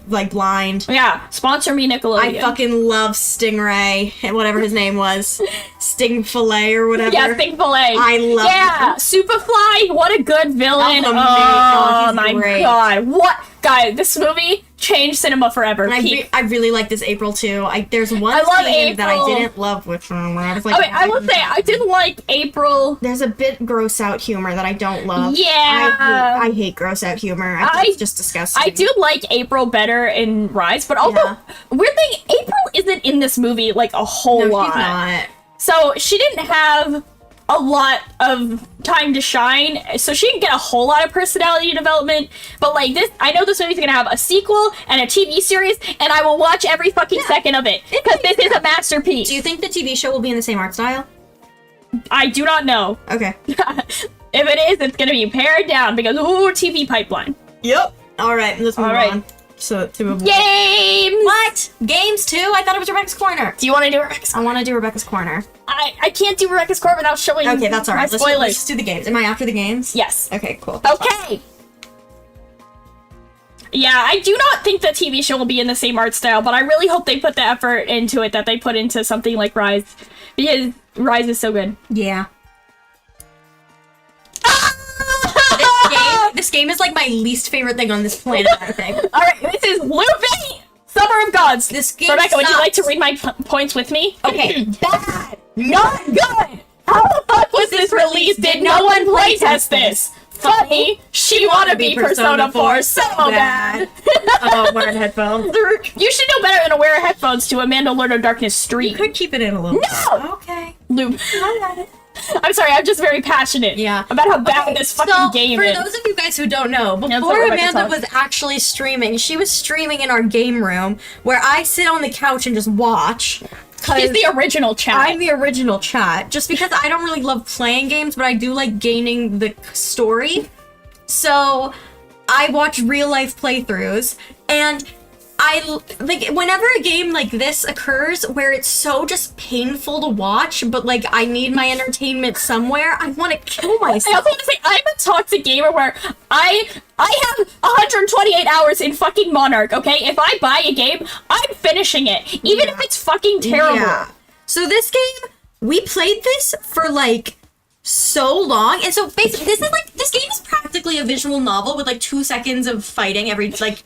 like, blind. Yeah, sponsor me, Nickelodeon. I fucking love Stingray, and whatever his name was. Sting Fillet or whatever. Yeah, Think Filet. I love Yeah, him. Superfly, what a good villain. Amazing. Oh, He's my great. god. What? Guys, this movie changed cinema forever. And Peak. I really like this April too. There's one I love scene that I April. didn't love with her. Where I was like, Okay, I will say, I did like April. there's a bit gross out humor that I don't love. Yeah. I hate gross out humor. I think it's just disgusting. I do like April better in Rise, but also, Yeah. weird thing, April isn't in this movie like a whole No, lot. she's not. So she didn't have a lot of time to shine, so she didn't get a whole lot of personality development. But like this, I know this movie's gonna have a sequel and a TV series, and I will watch every fucking second of it because this is a masterpiece. Do you think the TV show will be in the same art style? I do not know. Okay. If it is, it's gonna be pared down because TV pipeline. Yep. All right, let's move All right. on. So to avoid. Games. What? Games too? I thought it was Rebecca's Corner. Do you want to do Rebecca's? I want to do Rebecca's Corner. I can't do Rebecca's Corner without showing. Okay, that's all right. my Let's spoilers. just do the games. Am I after the games? Yes. Okay, cool. That's fine. Okay. Yeah, I do not think the TV show will be in the same art style, but I really hope they put the effort into it that they put into something like Rise, because Rise is so good. Yeah. This game is like my least favorite thing on this planet, I think. All right, this is Luffy, Summer of Gods. This game Rebecca, would you like to sucks. read my points with me? Okay. Bad, not good. How the fuck was this released? Did no one playtest this? Funny, she wanna be Persona 4 so bad. Oh, I'm wearing headphones. You should know better than to wear headphones to Amanda Lord of Darkness stream. Could keep it in a little No! bit. Okay. Loop. I got it. I'm sorry, I'm just very passionate Yeah. about how bad this fucking So, game for is. those of you guys who don't know, Yeah, before that's what Rebecca Amanda talks. was actually streaming, she was streaming in our game room where I sit on the couch and just watch. She's the original chat. I'm the original chat, just because I don't really love playing games, but I do like gaining the story. So I watch real life playthroughs, and I like whenever a game like this occurs where it's so just painful to watch, but like I need my entertainment somewhere, I want to kill I myself. also want to say I'm a toxic gamer where I have 128 hours in fucking Monarch, okay? If I buy a game, I'm finishing it, even if it's fucking terrible. Yeah. So this game, we played this for like so long, and so basically this game is practically a visual novel with like 2 seconds of fighting every like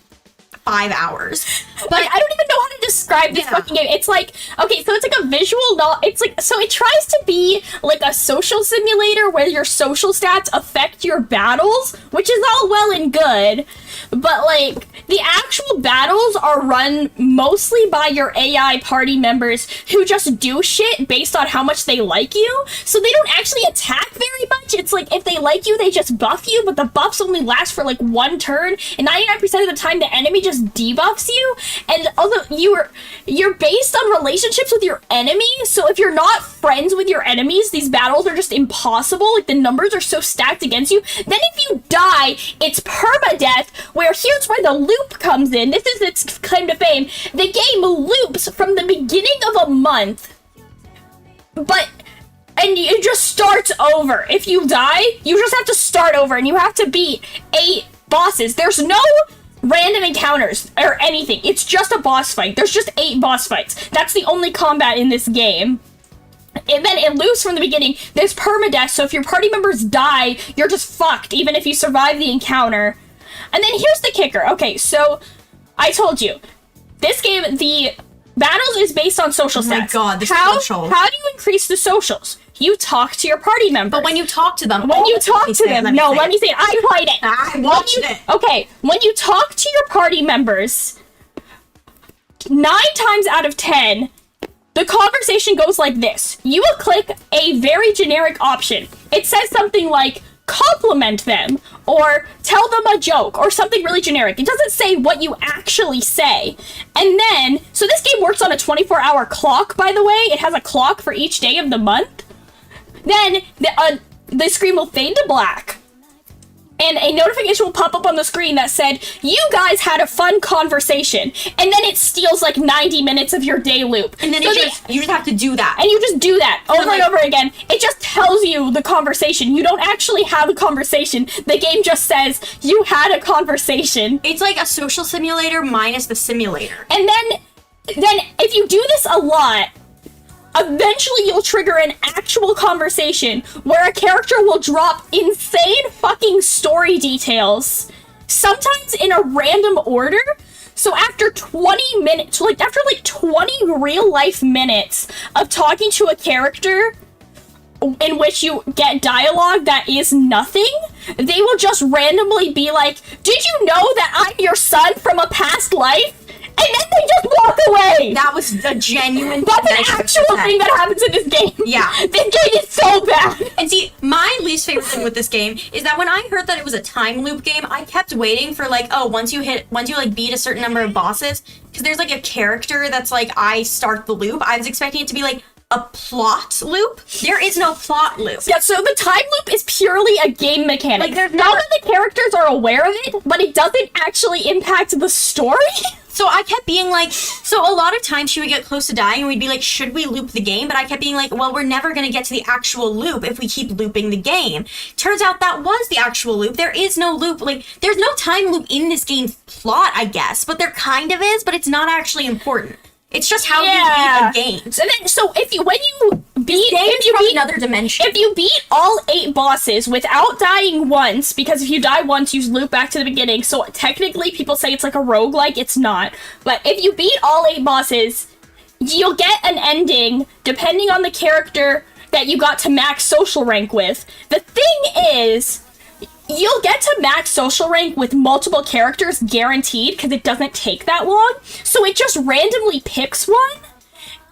5 hours. But I don't even know how to describe this Yeah. fucking game. It's like, okay, so it's like a visual novel. It's like, so it tries to be like a social simulator where your social stats affect your battles, which is all well and good. But like, the actual battles are run mostly by your AI party members who just do shit based on how much they like you. So they don't actually attack very much. It's like, if they like you, they just buff you, but the buffs only last for like one turn. And 99% of the time, the enemy just debuffs you. And although you're based on relationships with your enemy, so if you're not friends with your enemies, these battles are just impossible. Like, the numbers are so stacked against you. Then if you die, it's permadeath, where here's where the loop comes in. This is its claim to fame. The game loops from the beginning of a month, and it just starts over. If you die, you just have to start over, and you have to beat 8 bosses. There's no random encounters or anything. It's just a boss fight. There's just 8 boss fights. That's the only combat in this game. And then it loops from the beginning. There's permadeath, so if your party members die, you're just fucked, even if you survive the encounter. And then here's the kicker. Okay, so I told you, this game, the battles is based on social stats. Oh my god, the how, socials. How do you increase the socials? You talk to your party members. But when you talk to them, Let me say it. I played it. I watched it. Okay, when you talk to your party members, 9 times out of 10, the conversation goes like this. You will click a very generic option. It says something like, compliment them, or tell them a joke, or something really generic. It doesn't say what you actually say. And then, so this game works on a 24-hour clock, by the way. It has a clock for each day of the month. Then, the screen will fade to black. And a notification will pop up on the screen that said, you guys had a fun conversation. And then it steals like 90 minutes of your day loop. And then you just have to do that. And you just do that over and over again. It just tells you the conversation. You don't actually have a conversation. The game just says, you had a conversation. It's like a social simulator minus the simulator. And then if you do this a lot, eventually you'll trigger an actual conversation where a character will drop insane fucking story details, sometimes in a random order. So after 20 minutes, after 20 real life minutes of talking to a character in which you get dialogue that is nothing, they will just randomly be like, did you know that I'm your son from a past life? And then they just walk away! That was a genuine... That's an actual thing that happens in this game! Yeah. This game is so bad! And see, my least favorite thing with this game is that when I heard that it was a time loop game, I kept waiting for once you beat a certain number of bosses, because there's a character that's I start the loop, I was expecting it to be a plot loop. There is no plot loop. Yeah, so the time loop is purely a game mechanic. there's Not that the characters are aware of it, but it doesn't actually impact the story. So I kept being so a lot of times she would get close to dying and we'd be like, should we loop the game? But I kept being well, we're never going to get to the actual loop if we keep looping the game. Turns out that was the actual loop. There is no loop. There's no time loop in this game's plot, I guess. But there kind of is, but it's not actually important. It's just how you beat a game. So if you beat another dimension. If you beat all 8 bosses without dying once, because if you die once, you loop back to the beginning. So technically, people say it's like a roguelike. It's not. But if you beat all 8 bosses, you'll get an ending depending on the character that you got to max social rank with. The thing is, you'll get to max social rank with multiple characters guaranteed, because it doesn't take that long. So it just randomly picks one,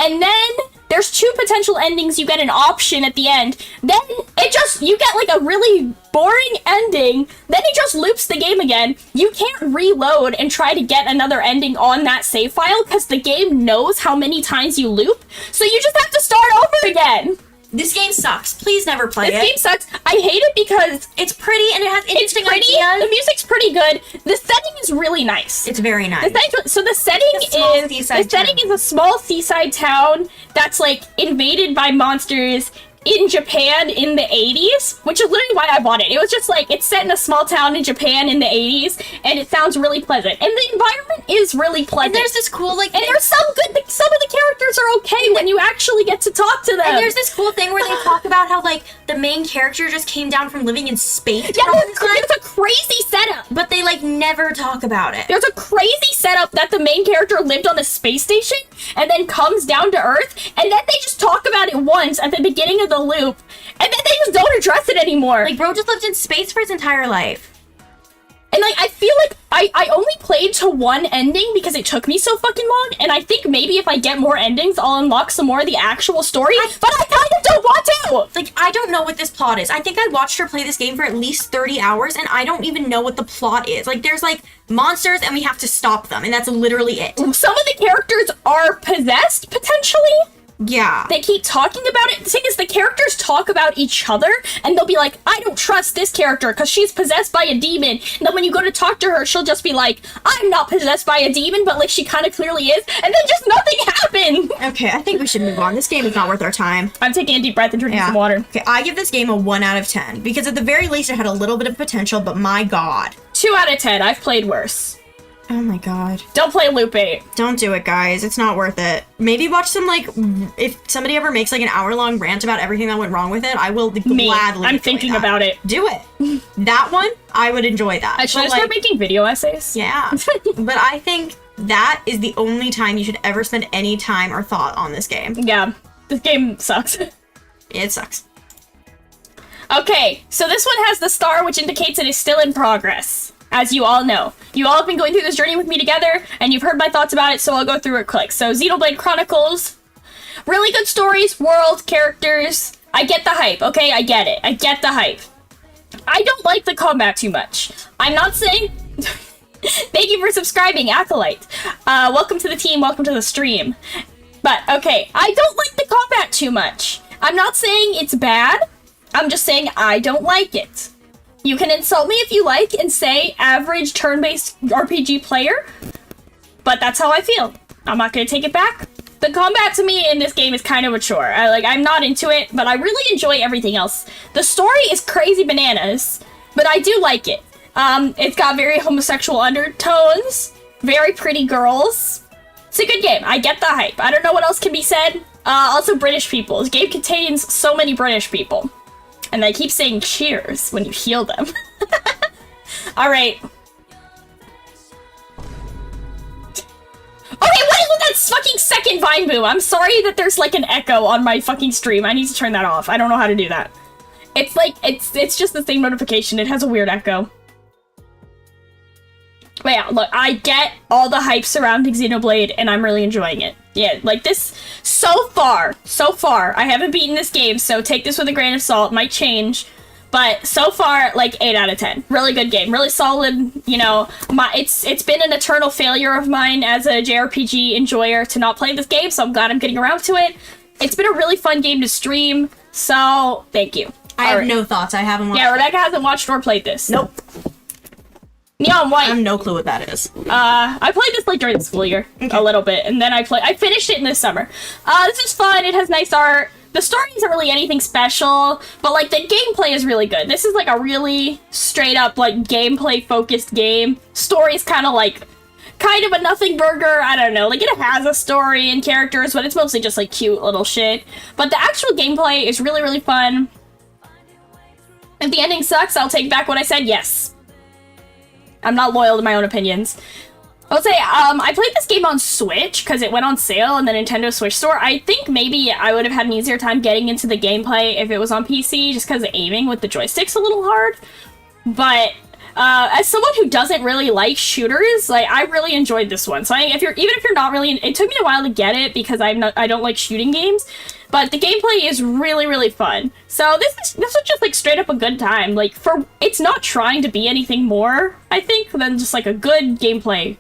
and then there's 2 potential endings. You get an option at the end. Then you get a really boring ending. Then it just loops the game again. You can't reload and try to get another ending on that save file, because the game knows how many times you loop. So you just have to start over again. This game sucks. Please never play it. This game sucks. I hate it because it's pretty and it has interesting ideas. The music's pretty good. The setting is really nice. It's very nice. The setting is a small seaside town that's invaded by monsters in Japan in the 80s, which is literally why I bought it. It was just it's set in a small town in Japan in the 80s, and it sounds really pleasant. And the environment is really pleasant. And there's this cool, and there's some of the characters are okay when you actually get to talk to them. And there's this cool thing where they talk about how, the main character just came down from living in space. Yeah, there's a crazy setup. But they, never talk about it. There's a crazy setup that the main character lived on a space station, and then comes down to Earth, and then they just talk about it once at the beginning of the loop, and then they just don't address it anymore. Bro just lived in space for his entire life. And I feel I only played to one ending because it took me so fucking long, and I think maybe if I get more endings, I'll unlock some more of the actual story, but I kind of don't want to! I don't know what this plot is. I think I watched her play this game for at least 30 hours, and I don't even know what the plot is. There's, monsters, and we have to stop them, and that's literally it. Some of the characters are possessed, potentially? Yeah. They keep talking about it. The thing is, the characters talk about each other, and they'll be like, I don't trust this character because she's possessed by a demon. And then when you go to talk to her, she'll just be like, I'm not possessed by a demon, but she kind of clearly is. And then just nothing happened. Okay, I think we should move on. This game is not worth our time. I'm taking a deep breath and drinking some water. Okay, I give this game a 1 out of 10 because at the very least it had a little bit of potential, but my god. 2 out of 10. I've played worse. Oh my god. Don't play Loop 8. Don't do it, guys. It's not worth it. Maybe watch some, if somebody ever makes, an hour-long rant about everything that went wrong with it, I will gladly I'm thinking about it. Do it. That one, I would enjoy that. I should start making video essays. Yeah. But I think that is the only time you should ever spend any time or thought on this game. Yeah. This game sucks. It sucks. Okay, so this one has the star, which indicates it is still in progress. As you all know. You all have been going through this journey with me together, and you've heard my thoughts about it, so I'll go through it quick. So, Xenoblade Chronicles Really good stories, world, characters. I get the hype, okay? I get it. I get the hype. I don't like the combat too much. I'm not saying... Thank you for subscribing, Acolyte. Welcome to the team, welcome to the stream. But, okay, I don't like the combat too much. I'm not saying it's bad. I'm just saying I don't like it. You can insult me if you like and say average turn-based RPG player, but that's how I feel. I'm not gonna take it back. The combat to me in this game is kind of a chore. I'm not into it, but I really enjoy everything else. The story is crazy bananas, but I do like it. It's got very homosexual undertones, very pretty girls. It's a good game. I get the hype. I don't know what else can be said. Also British people. This game contains so many British people. And they keep saying cheers when you heal them. Alright. Okay, what is with that fucking second Vine Boom? I'm sorry that there's like an echo on my fucking stream. I need to turn that off. I don't know how to do that. It's like, it's just the same notification. It has a weird echo. But yeah, look, I get all the hype surrounding Xenoblade, and I'm really enjoying it. Yeah, like this, so far, I haven't beaten this game, so take this with a grain of salt, might change. But so far, like 8 out of 10. Really good game, really solid, you know. It's been an eternal failure of mine as a JRPG enjoyer to not play this game, so I'm glad I'm getting around to it. It's been a really fun game to stream, so thank you. I have no thoughts, I haven't watched Yeah, Rebecca hasn't watched or played this. Nope. Neon White. I have no clue what that is. I played this like during the school year, a little bit, and then I finished it in the summer. This is fun, it has nice art. The story isn't really anything special, but like the gameplay is really good. This is like a really straight up like gameplay focused game. Story's kind of a nothing burger, I don't know. Like it has a story and characters, but it's mostly just like cute little shit. But the actual gameplay is really, really fun. If the ending sucks, I'll take back what I said, yes. I'm not loyal to my own opinions. I would say, I played this game on Switch because it went on sale in the Nintendo Switch store. I think maybe I would have had an easier time getting into the gameplay if it was on PC, just because aiming with the joystick's a little hard. But, as someone who doesn't really like shooters, like, I really enjoyed this one. So even if you're not really, it took me a while to get it because I don't like shooting games. But the gameplay is really, really fun. So this was just like straight up a good time. Like it's not trying to be anything more, I think, than just like a good gameplay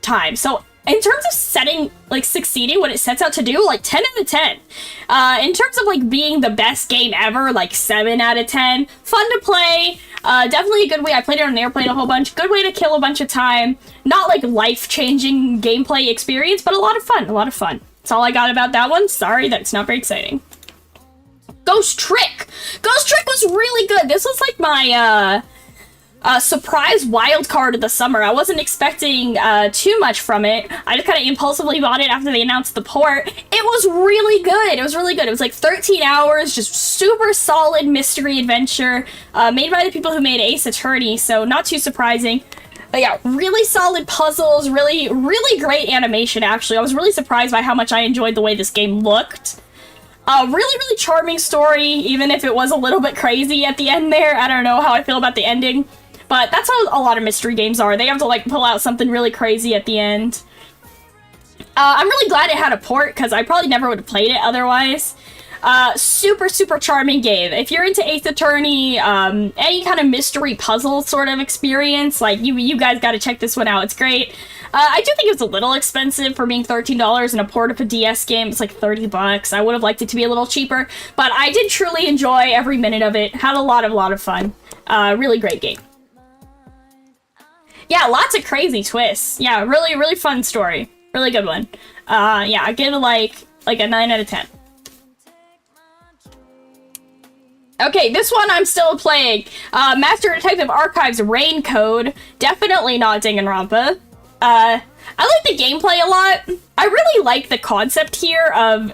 time. So in terms of succeeding what it sets out to do, like 10 out of 10. In terms of like being the best game ever, like 7 out of 10. Fun to play. Definitely a good way. I played it on an airplane a whole bunch. Good way to kill a bunch of time. Not like life-changing gameplay experience, but a lot of fun. A lot of fun. That's all I got about that one. Sorry that it's not very exciting. Ghost Trick! Ghost Trick was really good. This was like my surprise wild card of the summer. I wasn't expecting too much from it. I just kind of impulsively bought it after they announced the port. It was really good. It was really good. It was like 13 hours, just super solid mystery adventure, made by the people who made Ace Attorney, so not too surprising. But yeah, really solid puzzles, really, really great animation, actually. I was really surprised by how much I enjoyed the way this game looked. Really, really charming story, even if it was a little bit crazy at the end there. I don't know how I feel about the ending. But that's how a lot of mystery games are. They have to, like, pull out something really crazy at the end. I'm really glad it had a port, because I probably never would have played it otherwise. Super, super charming game. If you're into Ace Attorney, any kind of mystery puzzle sort of experience, like, you guys gotta check this one out. It's great. I do think it's a little expensive for being $13 and a port of a DS game. It's like 30 bucks. I would have liked it to be a little cheaper, but I did truly enjoy every minute of it. Had a lot of fun. Really great game. Yeah, lots of crazy twists. Yeah, really, really fun story. Really good one. Yeah, I give it like a 9 out of 10. Okay, this one I'm still playing. Master Detective Archives Rain Code. Definitely not Danganronpa. I like the gameplay a lot. I really like the concept here of...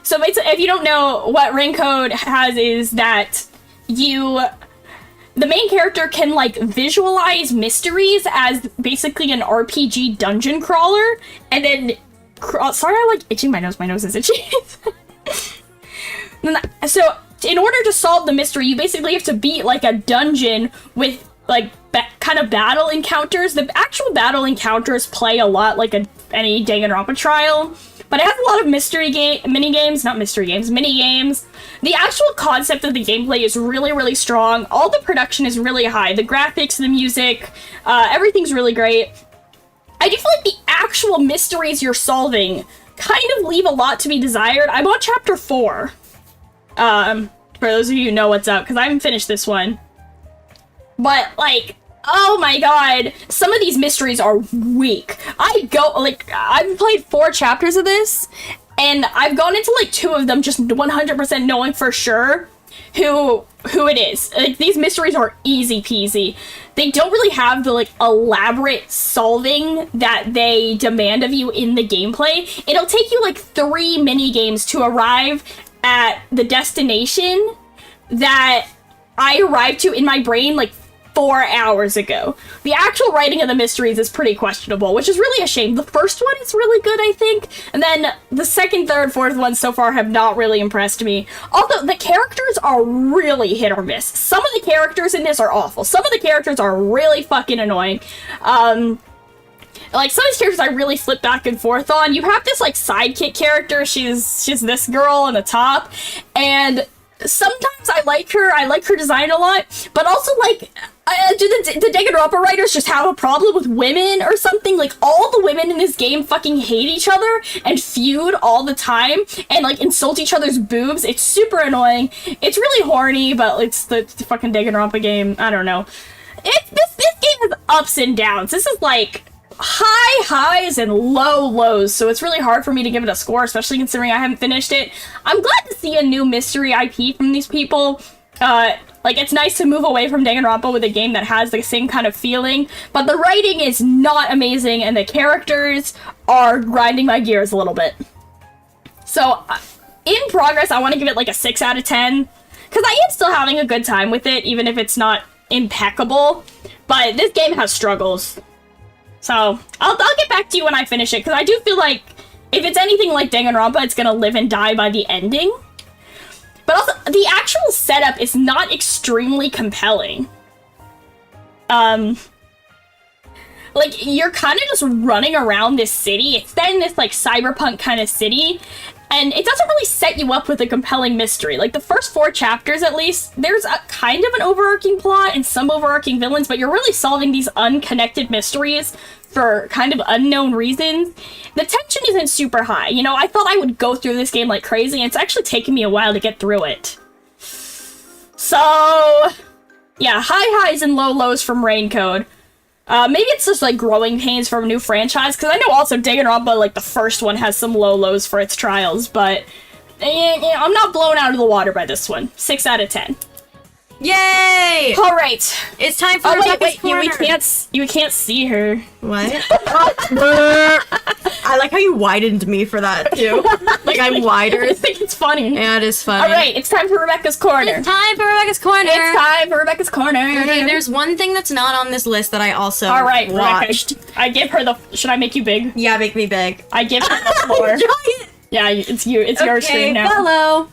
So if you don't know, what Rain Code has is that the main character can, like, visualize mysteries as basically an RPG dungeon crawler, and then... Sorry, I'm, like, itching my nose. My nose is itchy. So, in order to solve the mystery, you basically have to beat, like, a dungeon with, like, kind of battle encounters. The actual battle encounters play a lot like any Danganronpa trial, but it has a lot of mini games. The actual concept of the gameplay is really, really strong. All the production is really high. The graphics, the music, everything's really great. I do feel like the actual mysteries you're solving kind of leave a lot to be desired. I'm on chapter 4. For those of you who know what's up, because I haven't finished this one. But, like, oh my god, some of these mysteries are weak. I've played 4 chapters of this, and I've gone into, like, 2 of them just 100% knowing for sure who it is. Like, these mysteries are easy peasy. They don't really have the, like, elaborate solving that they demand of you in the gameplay. It'll take you, like, 3 mini games to arrive at the destination that I arrived to in my brain, like, 4 hours ago. The actual writing of the mysteries is pretty questionable, which is really a shame. The first one is really good, I think, and then the second, third, fourth ones so far have not really impressed me. Although the characters are really hit or miss. Some of the characters in this are awful. Some of the characters are really fucking annoying. Like, some of these characters I really flip back and forth on. You have this, like, sidekick character. She's this girl on the top, and sometimes I like her design a lot, but also, like, do the Danganronpa writers just have a problem with women or something? Like, all the women in this game fucking hate each other and feud all the time and, like, insult each other's boobs. It's super annoying. It's really horny, but it's the fucking Danganronpa game. I don't know. This game has ups and downs. This is, like, high highs and low lows, so it's really hard for me to give it a score, especially considering I haven't finished it. I'm glad to see a new mystery IP from these people. Like, it's nice to move away from Danganronpa with a game that has the same kind of feeling, but the writing is not amazing, and the characters are grinding my gears a little bit. So, in progress, I want to give it, like, a 6 out of 10, because I am still having a good time with it, even if it's not impeccable, but this game has struggles. So, I'll get back to you when I finish it, because I do feel like if it's anything like Danganronpa, it's gonna live and die by the ending. But also, the actual setup is not extremely compelling. Like, you're kind of just running around this city. It's then this, like, cyberpunk kind of city, and it doesn't really set you up with a compelling mystery. Like, the first 4 chapters, at least, there's a kind of an overarching plot and some overarching villains, but you're really solving these unconnected mysteries for kind of unknown reasons. The tension isn't super high. You know, I thought I would go through this game like crazy, and it's actually taken me a while to get through it. So, yeah, high highs and low lows from Raincode. Maybe it's just, like, growing pains from a new franchise, because I know also Danganronpa, like, the first one has some low lows for its trials, but I'm not blown out of the water by this one. 6 out of 10. Yay! All right, It's time for Rebecca's Corner. you can't see her. What? I like how you widened me for that, too. Like, I'm wider. I think it's funny. Yeah, it is funny. All right, it's time for Rebecca's Corner. It's time for Rebecca's Corner. It's time for Rebecca's Corner. Okay, there's one thing that's not on this list that I also watched. Rebecca, I give her the... Should I make you big? Yeah, make me big. I give her the floor. Yeah, it's you. It's your stream now. Hello.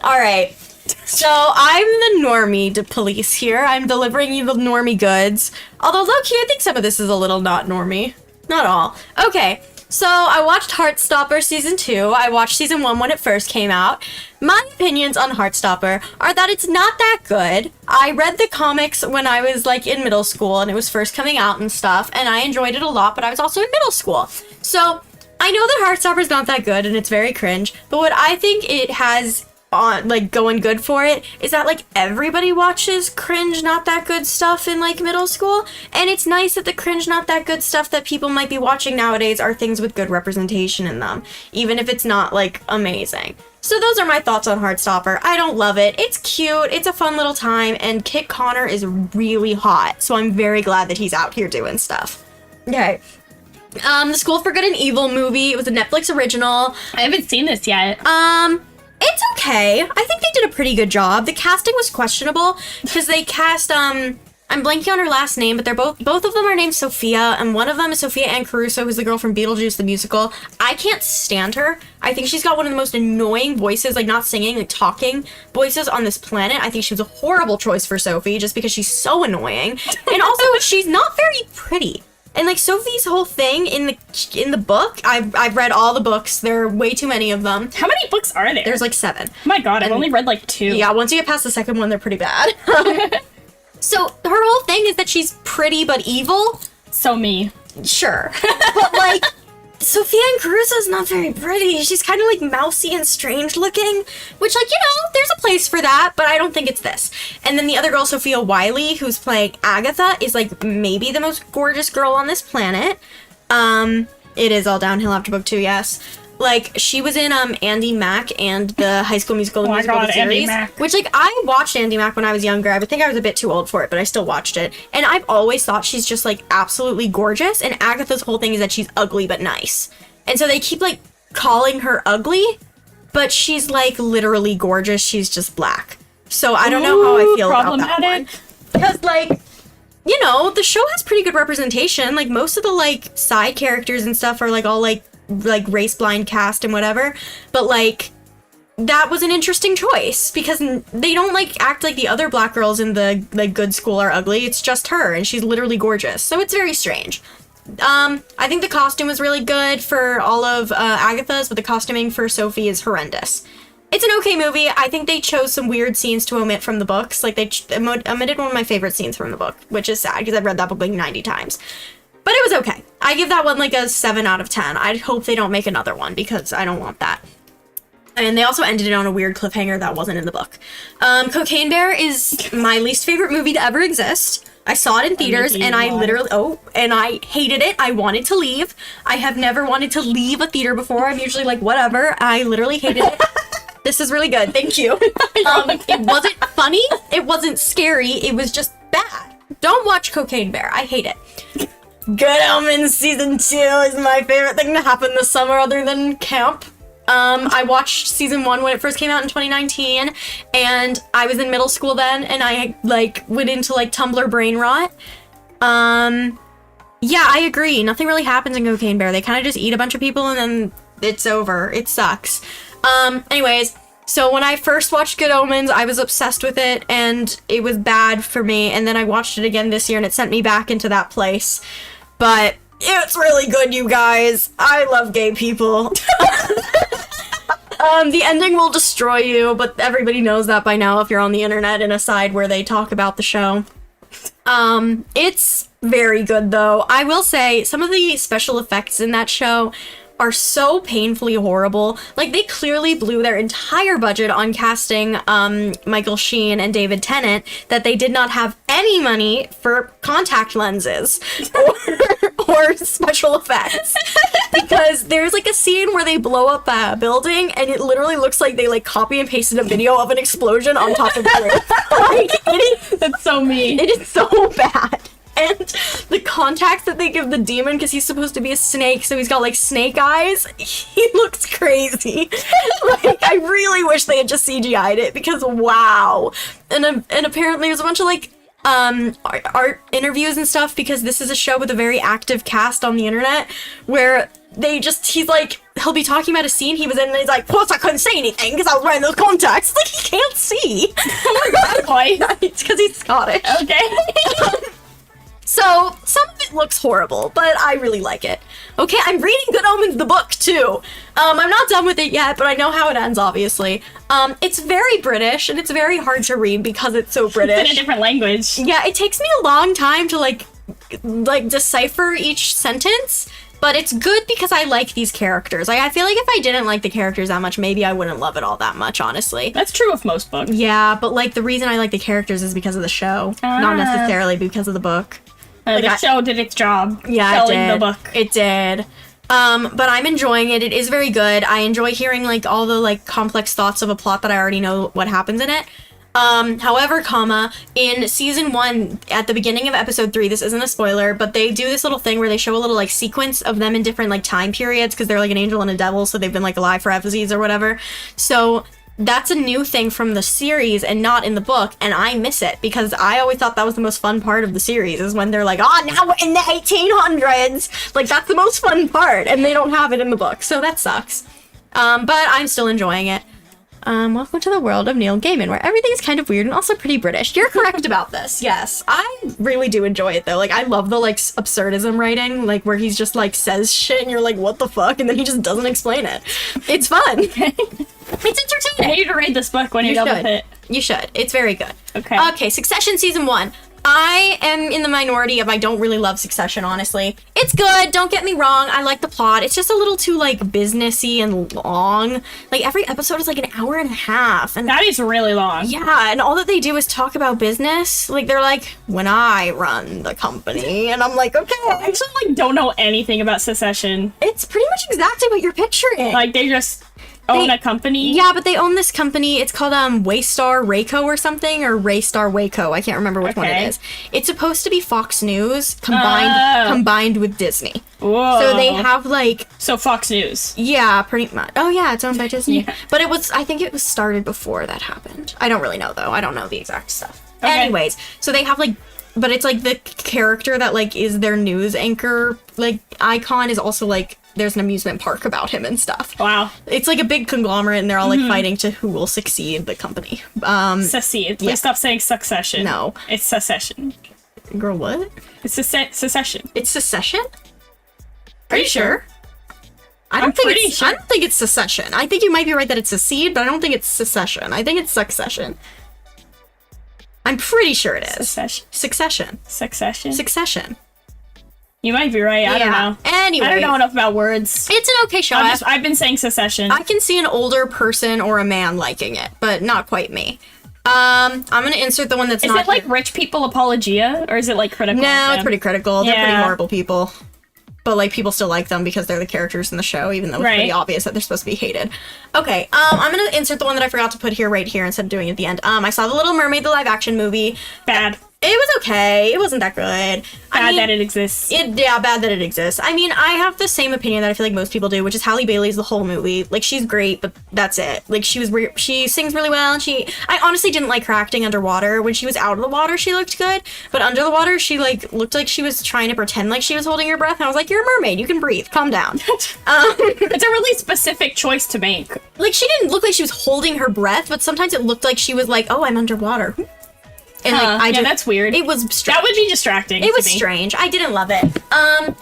All right. So I'm the normie police here. I'm delivering you the normie goods. Although low-key, I think some of this is a little not normie. Not all. Okay. So I watched Heartstopper Season 2. I watched Season 1 when it first came out. My opinions on Heartstopper are that it's not that good. I read the comics when I was, like, in middle school and it was first coming out and stuff, and I enjoyed it a lot, but I was also in middle school. So I know that Heartstopper's not that good and it's very cringe, but what I think it has on, like, going good for it is that, like, everybody watches cringe not that good stuff in, like, middle school, and it's nice that the cringe not that good stuff that people might be watching nowadays are things with good representation in them, even if it's not, like, amazing. So those are my thoughts on Heartstopper. I don't love it. It's cute, it's a fun little time, and Kit Connor is really hot, so I'm very glad that he's out here doing stuff. Okay. The School for Good and Evil movie, it was a Netflix original. I haven't seen this yet. It's okay. I think they did a pretty good job. The casting was questionable because they cast, I'm blanking on her last name, but they're both of them are named Sophia, and one of them is Sophia Ann Caruso, who's the girl from Beetlejuice the musical. I can't stand her. I think she's got one of the most annoying voices, like not singing, like talking voices on this planet. I think she was a horrible choice for Sophie just because she's so annoying. And also, she's not very pretty. And like Sophie's whole thing in the book, I've read all the books. There are way too many of them. How many books are there? There's like 7. Oh my god, I've only read like 2. Yeah, once you get past the second one, they're pretty bad. So her whole thing is that she's pretty but evil. So me. Sure. But like, Sophia Ankourousa's not very pretty. She's kind of like mousy and strange looking, which like, there's a place for that, but I don't think it's this. And then the other girl, Sophia Wiley, who's playing Agatha, is like maybe the most gorgeous girl on this planet. It is all downhill after book 2, yes. Like, she was in Andy Mack and the High School Musical the musical series. Andy Mack. Which, like, I watched Andy Mack when I was younger. I would think I was a bit too old for it, but I still watched it. And I've always thought she's just, like, absolutely gorgeous. And Agatha's whole thing is that she's ugly but nice. And so they keep, like, calling her ugly, but she's, like, literally gorgeous. She's just black. So I don't know how I feel about that one. Because, like, the show has pretty good representation. Like, most of the, like, side characters and stuff are, like, all, like race blind cast and whatever, but like that was an interesting choice because they don't like act like the other black girls in the like good school are ugly. It's just her and she's literally gorgeous, so it's very strange. I think the costume was really good for all of Agatha's, but the costuming for Sophie is horrendous. It's an okay movie. I think they chose some weird scenes to omit from the books. Like they omitted one of my favorite scenes from the book, which is sad because I've read that book like 90 times. But it was okay. I give that one like a 7 out of 10. I hope they don't make another one because I don't want that. And they also ended it on a weird cliffhanger that wasn't in the book. Cocaine Bear is my least favorite movie to ever exist. I saw it in theaters and I literally, and I hated it. I wanted to leave. I have never wanted to leave a theater before. I'm usually like, whatever. I literally hated it. This is really good. Thank you. It wasn't funny. It wasn't scary. It was just bad. Don't watch Cocaine Bear. I hate it. Good Omens Season 2 is my favorite thing to happen this summer other than camp. I watched Season 1 when it first came out in 2019, and I was in middle school then, and I, like, went into, like, Tumblr brain rot. Yeah, I agree. Nothing really happens in Cocaine Bear. They kind of just eat a bunch of people, and then it's over. It sucks. Anyways, so when I first watched Good Omens, I was obsessed with it, and it was bad for me, and then I watched it again this year, and it sent me back into that place. But it's really good, you guys. I love gay people. The ending will destroy you, but everybody knows that by now if you're on the internet in a side where they talk about the show. It's very good, though. I will say, some of the special effects in that show are so painfully horrible. Like, they clearly blew their entire budget on casting Michael Sheen and David Tennant that they did not have any money for contact lenses or special effects. Because there's like a scene where they blow up a building and it literally looks like they like copy and pasted a video of an explosion on top of the roof. That's so mean. It is so bad. And the contacts that they give the demon, because he's supposed to be a snake, so he's got like snake eyes, he looks crazy. Like, I really wish they had just CGI'd it, because wow. And apparently there's a bunch of like art interviews and stuff, because this is a show with a very active cast on the internet, where he's like, he'll be talking about a scene he was in, and he's like, plus I couldn't say anything because I was wearing those contacts. Like, he can't see. Oh my god, why? It's because he's Scottish. Okay. So, some of it looks horrible, but I really like it. Okay, I'm reading Good Omens, the book, too. I'm not done with it yet, but I know how it ends, obviously. It's very British, and it's very hard to read because it's so British. It's in a different language. Yeah, it takes me a long time to, like, decipher each sentence, but it's good because I like these characters. Like, I feel like if I didn't like the characters that much, maybe I wouldn't love it all that much, honestly. That's true of most books. Yeah, but, like, the reason I like the characters is because of the show, not necessarily because of the book. The show did its job. Yeah, selling it did. The book. It did. But I'm enjoying it. It is very good. I enjoy hearing like all the like complex thoughts of a plot that I already know what happens in it. However, in season 1, at the beginning of episode 3, this isn't a spoiler, but they do this little thing where they show a little like sequence of them in different like time periods because they're like an angel and a devil, so they've been like alive for episodes or whatever. So that's a new thing from the series and not in the book, and I miss it because I always thought that was the most fun part of the series is when they're like, oh, now we're in the 1800s. Like, that's the most fun part, and they don't have it in the book, so that sucks. But I'm still enjoying it. Welcome to the world of Neil Gaiman, where everything's kind of weird and also pretty British. You're correct about this, yes. I really do enjoy it, though. Like, I love the, like, absurdism writing, like, where he's just, like, says shit and you're like, what the fuck? And then he just doesn't explain it. It's fun. It's entertaining. I need to read this book when you're done with it. You should. It's very good. Okay. Okay, Succession Season 1. I am in the minority of I don't really love Succession, honestly. It's good, don't get me wrong, I like the plot. It's just a little too, like, businessy and long. Like, every episode is, like, an hour and a half. And that is really long. yeah, and all that they do is talk about business. Like, they're like, when I run the company. And I'm like, okay. I actually, like, don't know anything about Succession. It's pretty much exactly what you're picturing. Like, they just own a company? Yeah, but they own this company. It's called Waystar Rayco or something, or Raystar Wayco. I can't remember which one it is. It's supposed to be Fox News combined with Disney. Whoa. So they have, like... So Fox News. Yeah, pretty much. Oh, yeah, it's owned by Disney. Yeah. But I think it was started before that happened. I don't really know, though. I don't know the exact stuff. Okay. Anyways, so they have, like... But it's, like, the character that, like, is their news anchor, like, icon is also, like... There's an amusement park about him and stuff. Wow. It's like a big conglomerate, and they're all, like, fighting to who will succeed the company. Secede. Please stop saying succession. No. It's secession. Girl, what? It's secession. It's secession? Are you sure? I don't think pretty sure. I don't think it's secession. I think you might be right that it's secede, but I don't think it's secession. I think it's succession. I'm pretty sure it is. Succession. Succession. You might be right. I don't know. Anyway. I don't know enough about words. It's an okay show. I've been saying secession. I can see an older person or a man liking it, but not quite me. I'm gonna insert the one that's not. Is it like rich people apologia, or is it like critical? No, it's pretty critical. They're pretty Yeah. horrible people. But, like, people still like them because they're the characters in the show, even though it's pretty obvious that they're supposed to be hated. Okay, I'm gonna insert the one that I forgot to put here right here instead of doing it at the end. I saw The Little Mermaid, the live-action movie. Bad. It was okay. It wasn't that good. Bad that it exists. Yeah, bad that it exists. I mean, I have the same opinion that I feel like most people do, which is Halle Bailey's the whole movie. Like, she's great, but that's it. Like, she sings really well, and I honestly didn't like her acting underwater. When she was out of the water, she looked good, but under the water, she, like, looked like she was trying to pretend like she was holding her breath, and I was like, you're a mermaid, you can breathe, calm down. It's a really specific choice to make. Like, she didn't look like she was holding her breath, but sometimes it looked like she was like, oh, I'm underwater. And like, that's weird. It was that would be distracting. It was strange. I didn't love it.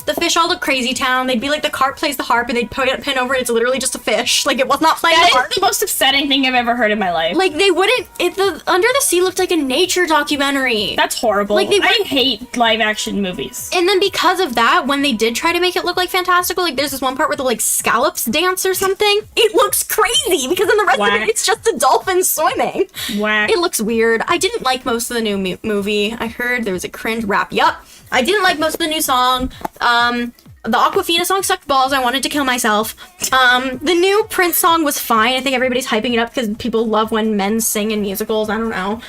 The fish all look crazy town. They'd be like, the carp plays the harp, and they'd put a pin over it. It's literally just a fish. Like, it was not playing the harp. That is the most upsetting thing I've ever heard in my life. Like, they wouldn't. The Under the Sea looked like a nature documentary. That's horrible. Like, I hate live action movies. And then because of that, when they did try to make it look like fantastical, like there's this one part where the like scallops dance or something. It looks crazy because in the rest of it, it's just a dolphin swimming. Whack. It looks weird. I didn't like most of the new movie. I heard there was a cringe rap. Yup. I didn't like most of the new song. The Aquafina song sucked balls. I wanted to kill myself. The new Prince song was fine. I think everybody's hyping it up because people love when men sing in musicals. I don't know.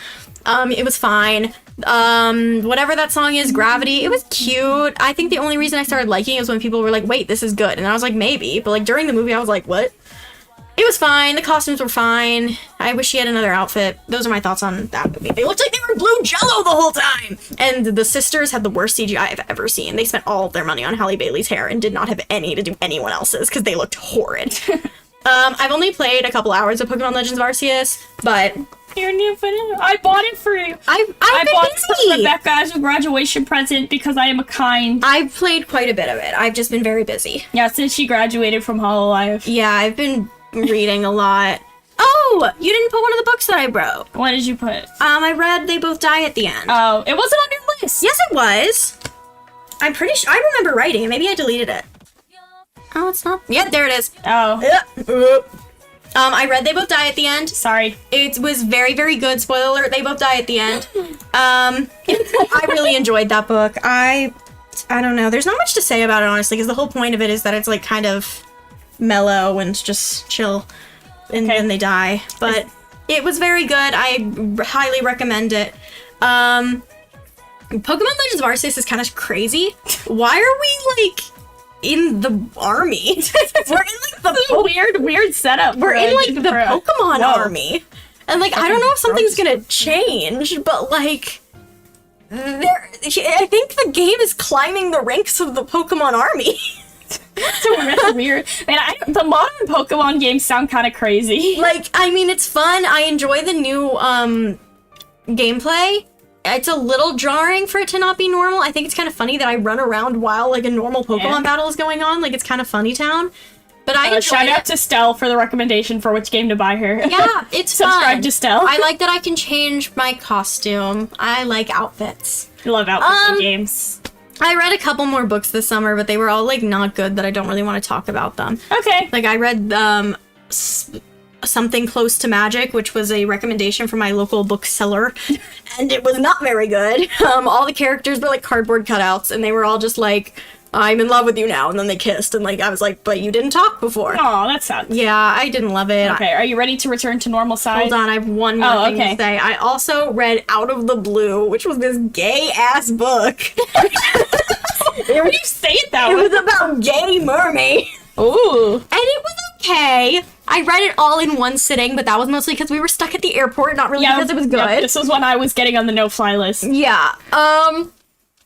It was fine. Whatever that song is, Gravity, it was cute. I think the only reason I started liking it was when people were like, wait, this is good. And I was like, maybe. But like during the movie, I was like, what? It was fine. The costumes were fine. I wish she had another outfit. Those are my thoughts on that movie. They looked like they were blue jello the whole time. And the sisters had the worst CGI I've ever seen. They spent all of their money on Halle Bailey's hair and did not have any to do anyone else's because they looked horrid. I've only played a couple hours of Pokemon Legends of Arceus, but... I bought it for you. I bought it for Rebecca as a graduation present because I am a kind. I've played quite a bit of it. I've just been very busy. Yeah, since she graduated from Hololive. Yeah, I've been reading a lot. Oh, you didn't put one of the books that I wrote. What did you put? I read They Both Die at the End. Oh, it wasn't on your list. Yes, it was. I'm pretty sure. I remember writing it. Maybe I deleted it. Oh, it's not. Yeah, there it is. Oh. I read They Both Die at the End. Sorry. It was very, very good. Spoiler alert, they both die at the end. I really enjoyed that book. I don't know. There's not much to say about it, honestly, because the whole point of it is that it's, like, kind of mellow and just chill, and then they die. But it was very good. I highly recommend it. Pokemon Legends of Arceus is kind of crazy. Why are we, like... in the army? We're in like the weird setup. We're in like the Pokemon army, and like I don't know if something's gonna change, but like I think the game is climbing the ranks of the Pokemon army. So really weird. And the modern Pokemon games sound kind of crazy. Like, I mean, it's fun. I enjoy the new gameplay. It's a little jarring for it to not be normal. I think it's kind of funny that I run around while like a normal Pokemon battle is going on. Like, it's kind of funny town. But I enjoy shout out to Stell for the recommendation for which game to buy her. Yeah, it's Subscribe fun. to Stell. I like that I can change my costume. I like outfits. I love outfits in games. I read a couple more books this summer, but they were all like not good that I don't really want to talk about them. Okay. Like I read Something Close to Magic, which was a recommendation from my local bookseller, and it was not very good. All the characters were like cardboard cutouts, and they were all just like, I'm in love with you now, and then they kissed, and like I was like, but you didn't talk before. Oh, that sucks. Yeah, I didn't love it. Okay, are you ready to return to normal size? Hold on, I have one more thing to say. I also read Out of the Blue, which was this gay-ass book. Why do you say it that It way? was about gay mermaids. Ooh. And it was okay. I read it all in one sitting, but that was mostly because we were stuck at the airport, not really because it was good. Yep, this was when I was getting on the no-fly list. Yeah.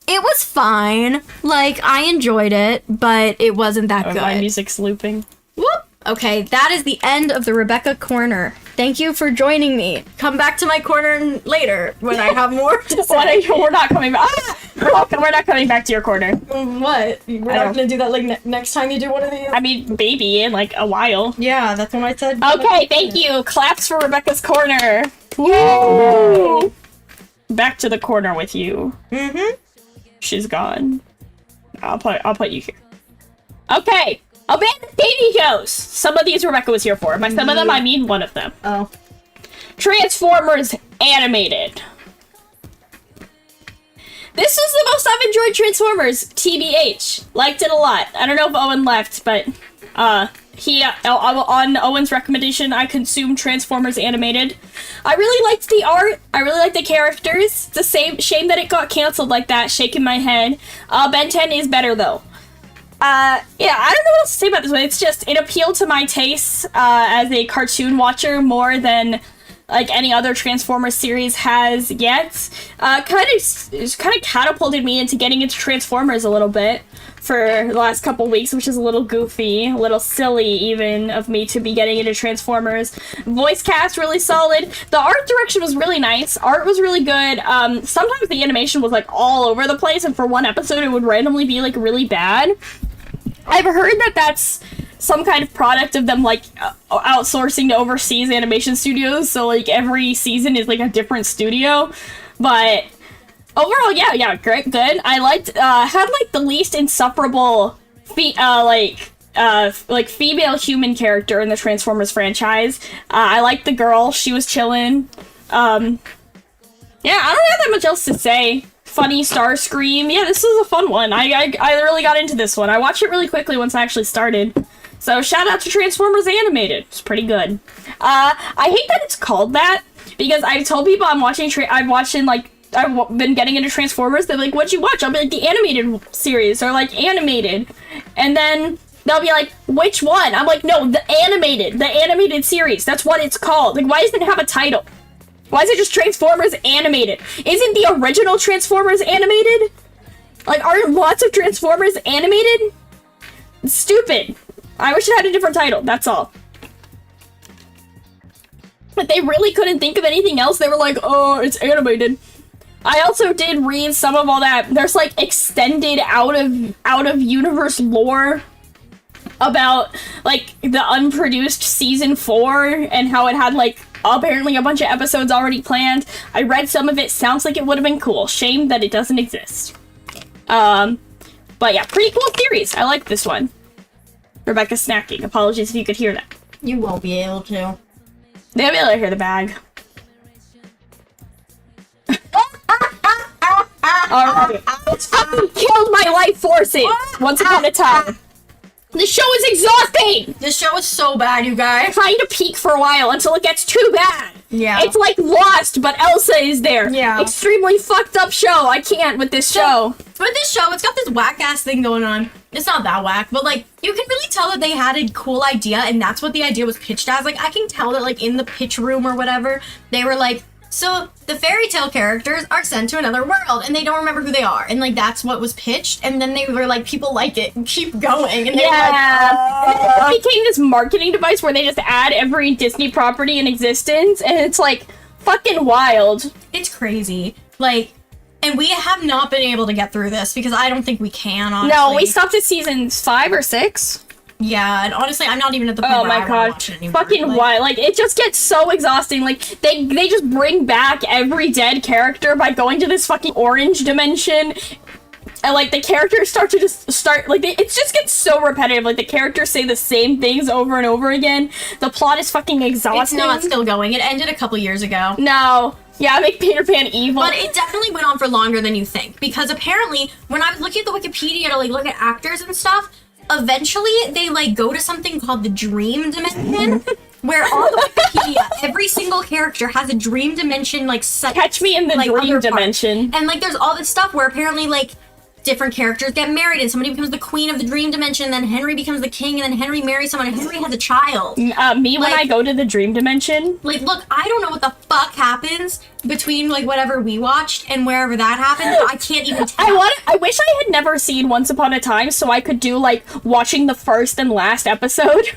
It was fine. Like, I enjoyed it, but it wasn't that good. My music's looping. Whoop. Okay, that is the end of the Rebecca Corner. Thank you for joining me. Come back to my corner later when I have more to say. We're not coming back. We're not coming back to your corner. What? We're not gonna do that like next time you do one of these? I mean, maybe in like a while. Yeah, that's what I said. Okay, thank you. Claps for Rebecca's corner. Woo! Back to the corner with you. Mm-hmm. She's gone. I'll put you here. Okay. Abandoned TV shows. Some of these Rebecca was here for. By some of them, I mean one of them. Oh. Transformers animated. This is the most I've enjoyed Transformers, TBH. Liked it a lot. I don't know if Owen left, but on Owen's recommendation, I consumed Transformers animated. I really liked the art. I really liked the characters. It's a shame that it got canceled like that. Shaking my head. Ben 10 is better though. Yeah, I don't know what else to say about this one. It's just, it appealed to my tastes as a cartoon watcher more than like any other Transformers series has yet. Kind of catapulted me into getting into Transformers a little bit for the last couple weeks, which is a little goofy, a little silly even of me to be getting into Transformers. Voice cast really solid. The art direction was really nice. Art was really good. Sometimes the animation was like all over the place, and for one episode it would randomly be like really bad. I've heard that that's some kind of product of them like outsourcing to overseas animation studios, so like every season is like a different studio, but overall, yeah, great, good. I liked, had like the least insufferable, female human character in the Transformers franchise. I liked the girl; she was chillin'. Yeah, I don't have that much else to say. Funny Starscream. Yeah, this was a fun one. I really got into this one. I watched it really quickly once I actually started. So shout out to Transformers Animated. It's pretty good. I hate that it's called that because I've told people I've been getting into Transformers. They're like, "What'd you watch?" I'll be like, "The animated series," or like animated, and then they'll be like, "Which one?" I'm like, "No, the animated series. That's what it's called. Like, why doesn't it have a title? Why is it just Transformers Animated? Isn't the original Transformers animated? Like, aren't lots of Transformers animated? It's stupid. I wish it had a different title, that's all. But they really couldn't think of anything else. They were like, oh, it's animated. I also did read some of all that. There's like extended out of universe lore about like the unproduced season 4 and how it had like apparently a bunch of episodes already planned. I read some of it. Sounds like it would have been cool. Shame that it doesn't exist. But yeah, pretty cool series. I like this one. Rebecca's snacking. Apologies if you could hear that. You won't be able to. They'll be able to hear the bag. Alright. It's fucking killed my life forces once upon a time. The show is exhausting! This show is so bad, you guys. Trying to peak for a while until it gets too bad. Yeah. It's like Lost, but Elsa is there. Yeah. Extremely fucked up show. I can't with this show. For this show, it's got this whack-ass thing going on. It's not that whack, but like, you can really tell that they had a cool idea, and that's what the idea was pitched as. Like, I can tell that like in the pitch room or whatever, they were like, So the fairy tale characters are sent to another world, and they don't remember who they are, and like that's what was pitched. And then they were like, people like it, and keep going, and they were like, it became this marketing device where they just add every Disney property in existence, and it's like fucking wild. it's crazy. Like, and we have not been able to get through this because I don't think we can. Honestly. No, we stopped at season 5 or 6. Yeah, and honestly, I'm not even at the point Oh where my I want god, to watch it anymore. fucking like, wild! Like it just gets so exhausting. Like they just bring back every dead character by going to this fucking orange dimension, and like the characters start like it just gets so repetitive. Like the characters say the same things over and over again. The plot is fucking It's exhausting. not still going. It ended a couple years ago. No, yeah, make Peter Pan evil. But it definitely went on for longer than you think. Because apparently, when I was looking at the Wikipedia to like look at actors and stuff, eventually they like go to something called the dream dimension, where on the Wikipedia, every single character has a dream dimension like set. Catch me in the like, dream other part. dimension. And like there's all this stuff where apparently like different characters get married and somebody becomes the queen of the dream dimension, and then Henry becomes the king, and then Henry marries someone, and Henry has a child. Me when like- I go to the dream dimension. Like, look, I don't know what the fuck happens between like whatever we watched and wherever that happened. I can't even tell. I wish I had never seen Once Upon a Time so I could do like watching the first and last episode.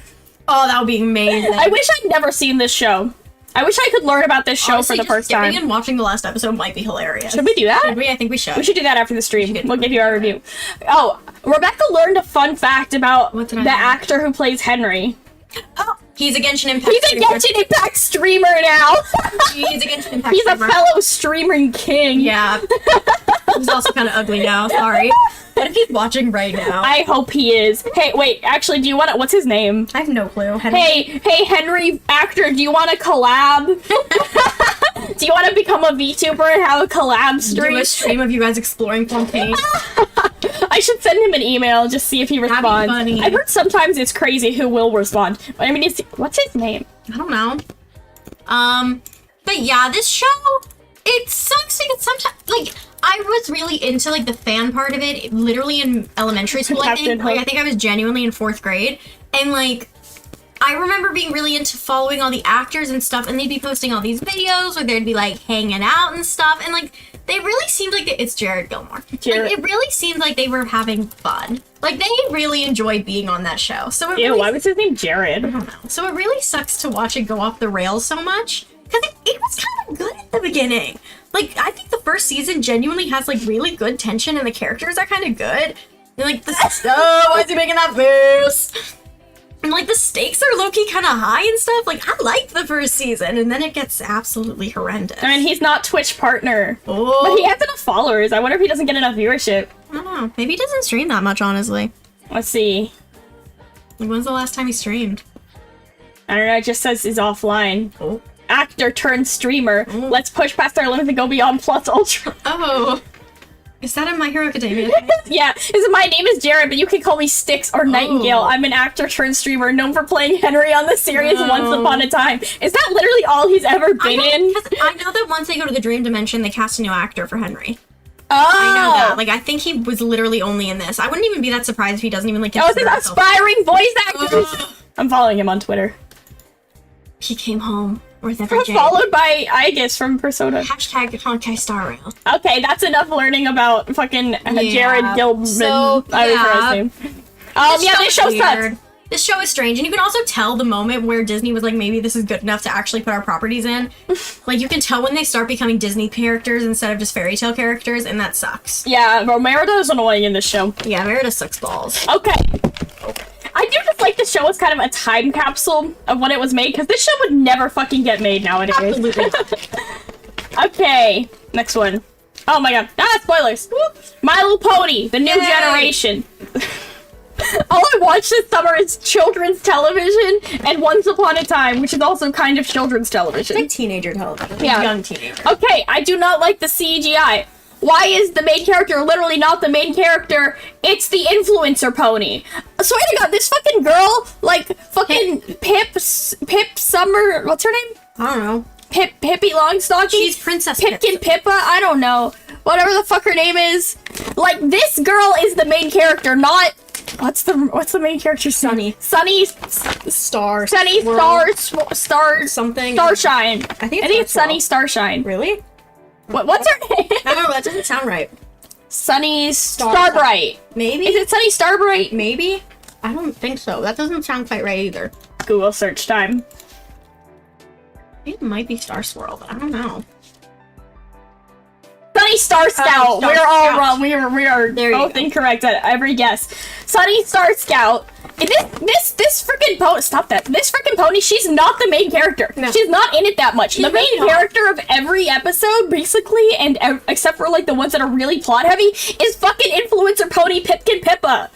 Oh, that would be amazing. I wish I'd never seen this show. I wish I could learn about this show Honestly, for the just first time. skipping and watching the last episode might be hilarious. Should we do that? Should we? I think we should. We should do that after the stream. We'll give you our review. Oh, Rebecca learned a fun fact about What did the I learn? actor who plays Henry. Oh, he's a Genshin Impact. He's a Genshin Impact streamer now. He's a Genshin Impact. He's a streamer. fellow streaming king. Yeah. He's also kind of ugly now. Sorry. What if he's watching right now? I hope he is. Hey, wait, actually, do you want to... What's his name? I have no clue. Henry. Hey, Henry, actor, do you want to collab? Do you want to become a VTuber and have a collab stream? Do a stream of you guys exploring Pompeii. I should send him an email, just see if he responds. funny. I've heard sometimes it's crazy who will respond. I mean, what's his name? I don't know. But yeah, this show, it sucks because sometimes, like, I was really into, like, the fan part of it, literally in elementary school, I Captain think. Like, Hook. I think I was genuinely in 4th grade. And, like, I remember being really into following all the actors and stuff, and they'd be posting all these videos where they'd be, like, hanging out and stuff. And, like, they really seemed like it's Jared Gilmore. Jared. Like, it really seemed like they were having fun. Like, they really enjoyed being on that show. So it Ew, really why was his name Jared? I don't know. So it really sucks to watch it go off the rails so much. Because it was kind of good at the beginning. Like, I think the first season genuinely has, like, really good tension and the characters are kind of good. And, like, why is he making that face? And, like, the stakes are low-key kind of high and stuff. Like, I liked the first season, and then it gets absolutely horrendous. I mean, he's not Twitch partner. Oh. But he has enough followers. I wonder if he doesn't get enough viewership. I don't know. Maybe he doesn't stream that much, honestly. Let's see. Like, when's the last time he streamed? I don't know, it just says he's offline. Oh. Actor turned streamer. Oh. Let's push past our limits and go beyond plus ultra. Oh. Is that a My Hero Academia? Yeah, my name is Jared, but you can call me Styx or Nightingale. Oh. I'm an actor turned streamer known for playing Henry on the series Oh. Once Upon a Time. Is that literally all he's ever been in? I know that once they go to the Dream Dimension, they cast a new actor for Henry. Oh, I know that. Like, I think he was literally only in this. I wouldn't even be that surprised if he doesn't even, like, Oh, it's consider an himself- aspiring voice actor. Ugh. I'm following him on Twitter. He came home with every J. Followed by Aegis from Persona. Hashtag Honkai Star Rail. Okay, that's enough learning about fucking Jared Gilman. So, I was yeah. his name. This show is sucks. weird. This show is strange, and you can also tell the moment where Disney was like, maybe this is good enough to actually put our properties in. Like, you can tell when they start becoming Disney characters instead of just fairy tale characters, and that sucks. Yeah, Merida is annoying in this show. Yeah, Merida sucks balls. Okay. I do just like this show as kind of a time capsule of when it was made, because this show would never fucking get made nowadays. Absolutely. Okay, next one. Oh my god. Spoilers. My Little Pony, the new Yay. generation. All I watched this summer is children's television and Once Upon a Time, which is also kind of children's television. Like teenager television. Yeah. Young teenager. Okay, I do not like the CGI. Why is the main character literally not the main character? It's the influencer pony. I swear to God, this fucking girl, like, fucking Pip Summer, what's her name? I don't know. Pippi Longstocking? She's Princess Pip. Pipkin Pippa? I don't know. Whatever the fuck her name is. Like, this girl is the main character, not What's the main character? Sunny. Sunny Star. Sunny Something. Starshine. I think it's Sunny Starshine. Really? What's her name? I don't know. That doesn't sound right. Sunny Starbright. Maybe. Is it Sunny Starbright? Maybe. I don't think so. That doesn't sound quite right either. Google search time. I think it might be Star Swirl, but I don't know. Sunny Star Scout. Star We're all Scout. wrong. We are There you both go. incorrect at every guess. Sunny Star Scout. And this freaking pony. Stop that. This freaking pony. She's not the main character. No. She's not in it that much. The main really not. character of every episode, basically, and except for like the ones that are really plot heavy, is fucking influencer pony Pipkin Pippa.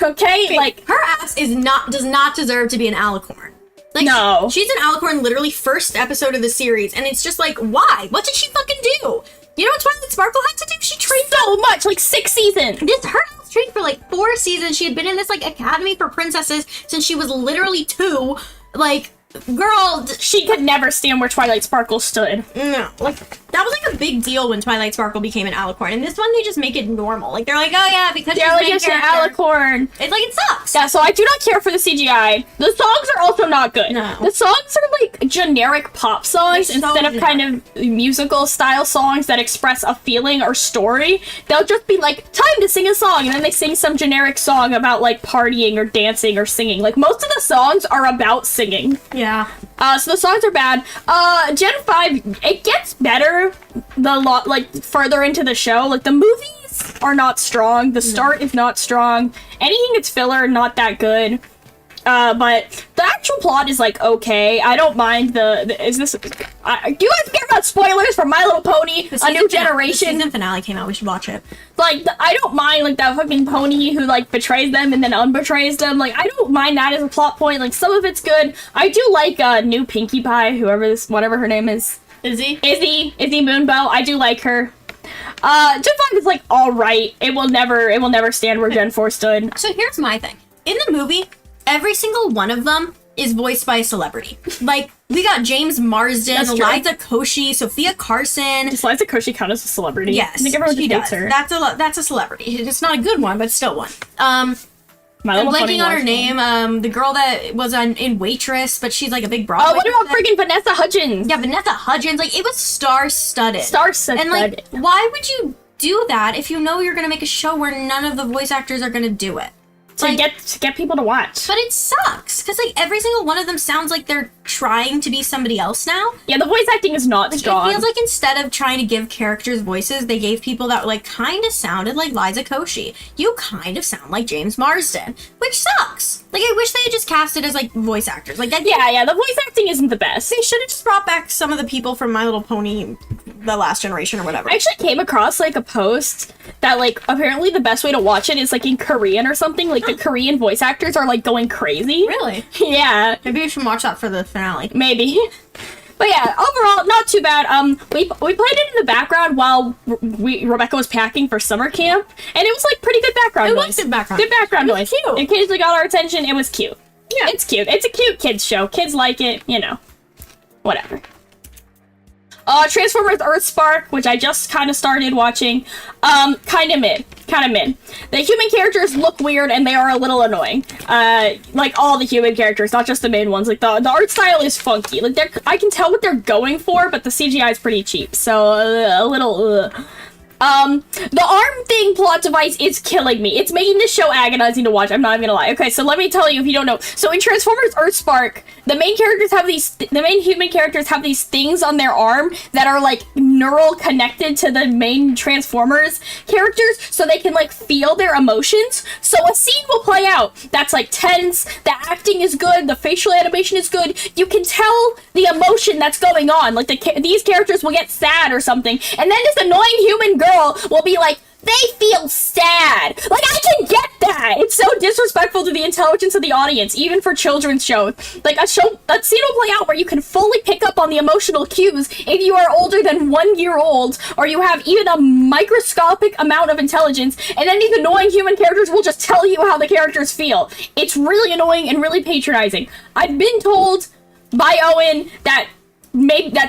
Okay, like her ass does not deserve to be an alicorn. Like, No. she's an alicorn literally first episode of the series, and it's just like, why? What did she fucking do? You know what Twilight Sparkle had to do? She trained so much, like 6 seasons. her ass trained for like 4 seasons. She had been in this like academy for princesses since she was literally 2. Like, girl, She could never stand where Twilight Sparkle stood. no, like that was like a big deal when Twilight Sparkle became an alicorn, and this one they just make it normal. Like they're like, oh yeah, because she's Yeah, the like main it's an character. alicorn. It's like it sucks. Yeah, so I do not care for the CGI. The songs are also not good. No. The songs are like generic pop songs They're so instead of kind of musical style songs that express a feeling or story. They'll just be like, time to sing a song, and then they sing some generic song about like partying or dancing or singing. Like most of the songs are about singing. Yeah. So the songs are bad. Gen 5, it gets better further into the show. Like the movies are not strong. The start is not strong. Anything that's filler, not that good. But the actual plot is like okay. I don't mind is this? Do you guys care about spoilers for My Little Pony: A New The Generation? season finale came out. We should watch it. Like I don't mind like that fucking pony who like betrays them and then unbetrays them. Like I don't mind that as a plot point. Like some of it's good. I do like new Pinkie Pie, whatever her name is. Izzy Moonbow. I do like her. Gen 5 is like alright. It will never stand where Gen 4 stood. So here's my thing. In the movie, every single one of them is voiced by a celebrity. Like, we got James Marsden, That's true. Eliza Koshy, Sophia Carson. Does Liza Koshy count as a celebrity? Yes, I think everyone she just hates does. her. That's a celebrity. It's not a good one, but still one. My I'm Little Pony blanking on her was name. one. The girl that was in Waitress, but she's like a big Broadway. Oh, what about person. friggin' Vanessa Hudgens? Yeah, Vanessa Hudgens. Like, it was star-studded. Star-studded. And like, why would you do that if you know you're gonna make a show where none of the voice actors are gonna do it? to get people to watch. But it sucks because like every single one of them sounds like they're trying to be somebody else now. Yeah, the voice acting is not Like, strong. it feels like instead of trying to give characters voices, they gave people that like kind of sounded like Liza Koshy. You kind of sound like James Marsden, which sucks. Like I wish they had just casted as like voice actors. Like yeah, the voice acting isn't the best. they should have just brought back some of the people from My Little Pony, The Last Generation or whatever. I actually came across like a post that like apparently the best way to watch it is like in Korean or something. Like the Korean voice actors are like going crazy. Really? Yeah, Maybe we should watch that for the finale. maybe. But yeah, overall, not too bad. We played it in the background while Rebecca was packing for summer camp, and it was like pretty good background It noise. was good background. Good background It was noise. cute. It occasionally got our attention. It was cute. Yeah, it's cute. It's a cute kids show. Kids like it. You know, whatever. Transformers Earthspark, which I just kind of started watching, kind of mid. The human characters look weird and they are a little annoying. Like all the human characters, not just the main ones. Like the art style is funky. Like I can tell what they're going for, but the CGI is pretty cheap, so a little. The arm thing plot device is killing me. It's making this show agonizing to watch. I'm not even gonna lie. Okay, so let me tell you if you don't know. So in Transformers Earthspark, the main human characters have these things on their arm that are like neural connected to the main Transformers characters, so they can like feel their emotions. So a scene will play out that's like tense, the acting is good, the facial animation is good. You can tell the emotion that's going on. Like these characters will get sad or something, and then this annoying human girl will be like, they feel sad. Like, I can get that. It's so disrespectful to the intelligence of the audience, even for children's shows. Like, a scene will play out where you can fully pick up on the emotional cues if you are older than 1 year old, or you have even a microscopic amount of intelligence, and then these annoying human characters will just tell you how the characters feel. It's really annoying and really patronizing. I've been told by Owen that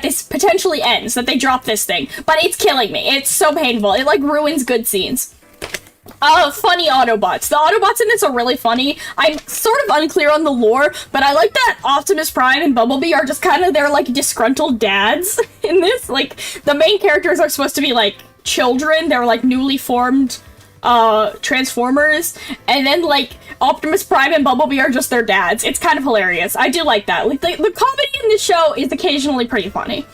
this potentially ends, that they drop this thing, but it's killing me. It's so painful. It like ruins good scenes. Funny Autobots. The Autobots in this are really funny. I'm sort of unclear on the lore, but I like that Optimus Prime and Bumblebee are just kind of their, like, disgruntled dads in this. Like, the main characters are supposed to be, like, children. They're, like, newly formed, Transformers. And then, like, Optimus Prime and Bumblebee are just their dads. It's kind of hilarious. I do like that. Like, the comedy in this show is occasionally pretty funny.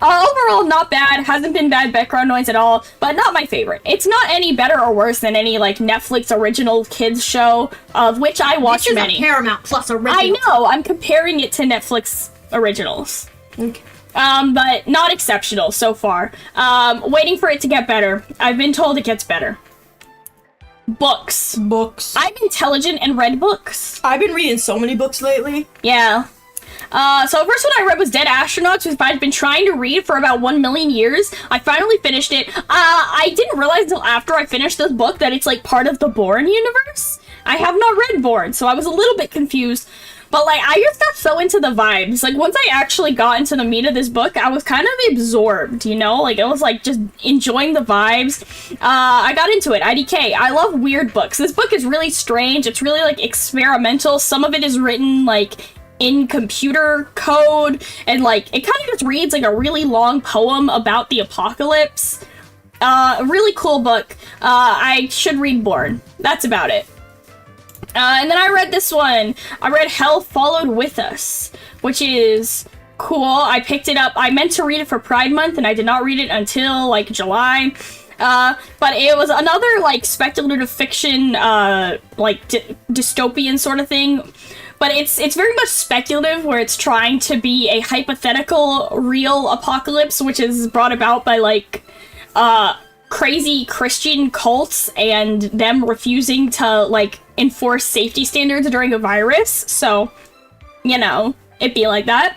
Overall, not bad. Hasn't been bad background noise at all, but not my favorite. It's not any better or worse than any, like, Netflix original kids show, of which I watch many. This is a Paramount Plus original. I know, I'm comparing it to Netflix originals. Okay. But not exceptional so far. Waiting for it to get better. I've been told it gets better. Books. I'm intelligent and read books. I've been reading so many books lately. Yeah. So the first one I read was Dead Astronauts, which I've been trying to read for about 1 million years. I finally finished it. I didn't realize until after I finished this book that it's, like, part of the Bourne universe. I have not read Bourne, so I was a little bit confused. But, like, I just got so into the vibes. Like, once I actually got into the meat of this book, I was kind of absorbed, you know? Like, it was, like, just enjoying the vibes. I got into it. IDK. I love weird books. This book is really strange. It's really, like, experimental. Some of it is written, like, in computer code, and, like, it kind of just reads like a really long poem about the apocalypse. A really cool book. I should read Bourne. That's about it. And then I read this one. I read Hell Followed With Us, which is cool. I picked it up. I meant to read it for Pride Month, and I did not read it until, like, July. But it was another, like, speculative fiction, like, dystopian sort of thing. But it's very much speculative, where it's trying to be a hypothetical real apocalypse, which is brought about by, like, crazy Christian cults and them refusing to, like, enforce safety standards during a virus. So, you know, it'd be like that.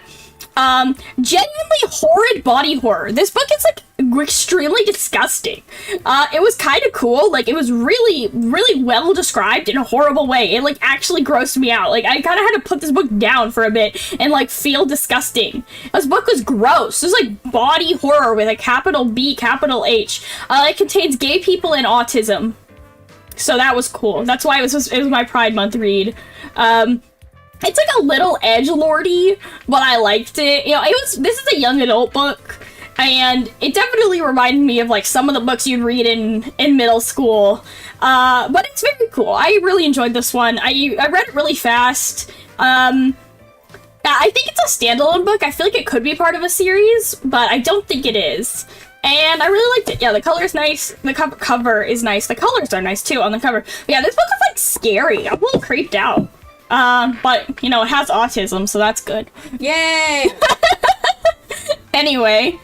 Genuinely horrid body horror. This book is, like, extremely disgusting. It was kind of cool. Like, it was really, really well described in a horrible way. It, like, actually grossed me out. Like, I kind of had to put this book down for a bit and, like, feel disgusting. This book was gross. This is, like, body horror with a capital B, capital H. It contains gay people and autism. So that was cool. That's why it was my Pride Month read. It's, like, a little edgelordy, but I liked it. You know, this is a young adult book, and it definitely reminded me of, like, some of the books you'd read in middle school. But it's very cool. I really enjoyed this one. I read it really fast. I think it's a standalone book. I feel like it could be part of a series, but I don't think it is. And I really liked it. Yeah, the color's nice. The cover is nice. The colors are nice, too, on the cover. But yeah, this book is, like, scary. I'm a little creeped out. But, you know, it has autism, so that's good. Yay! Anyway.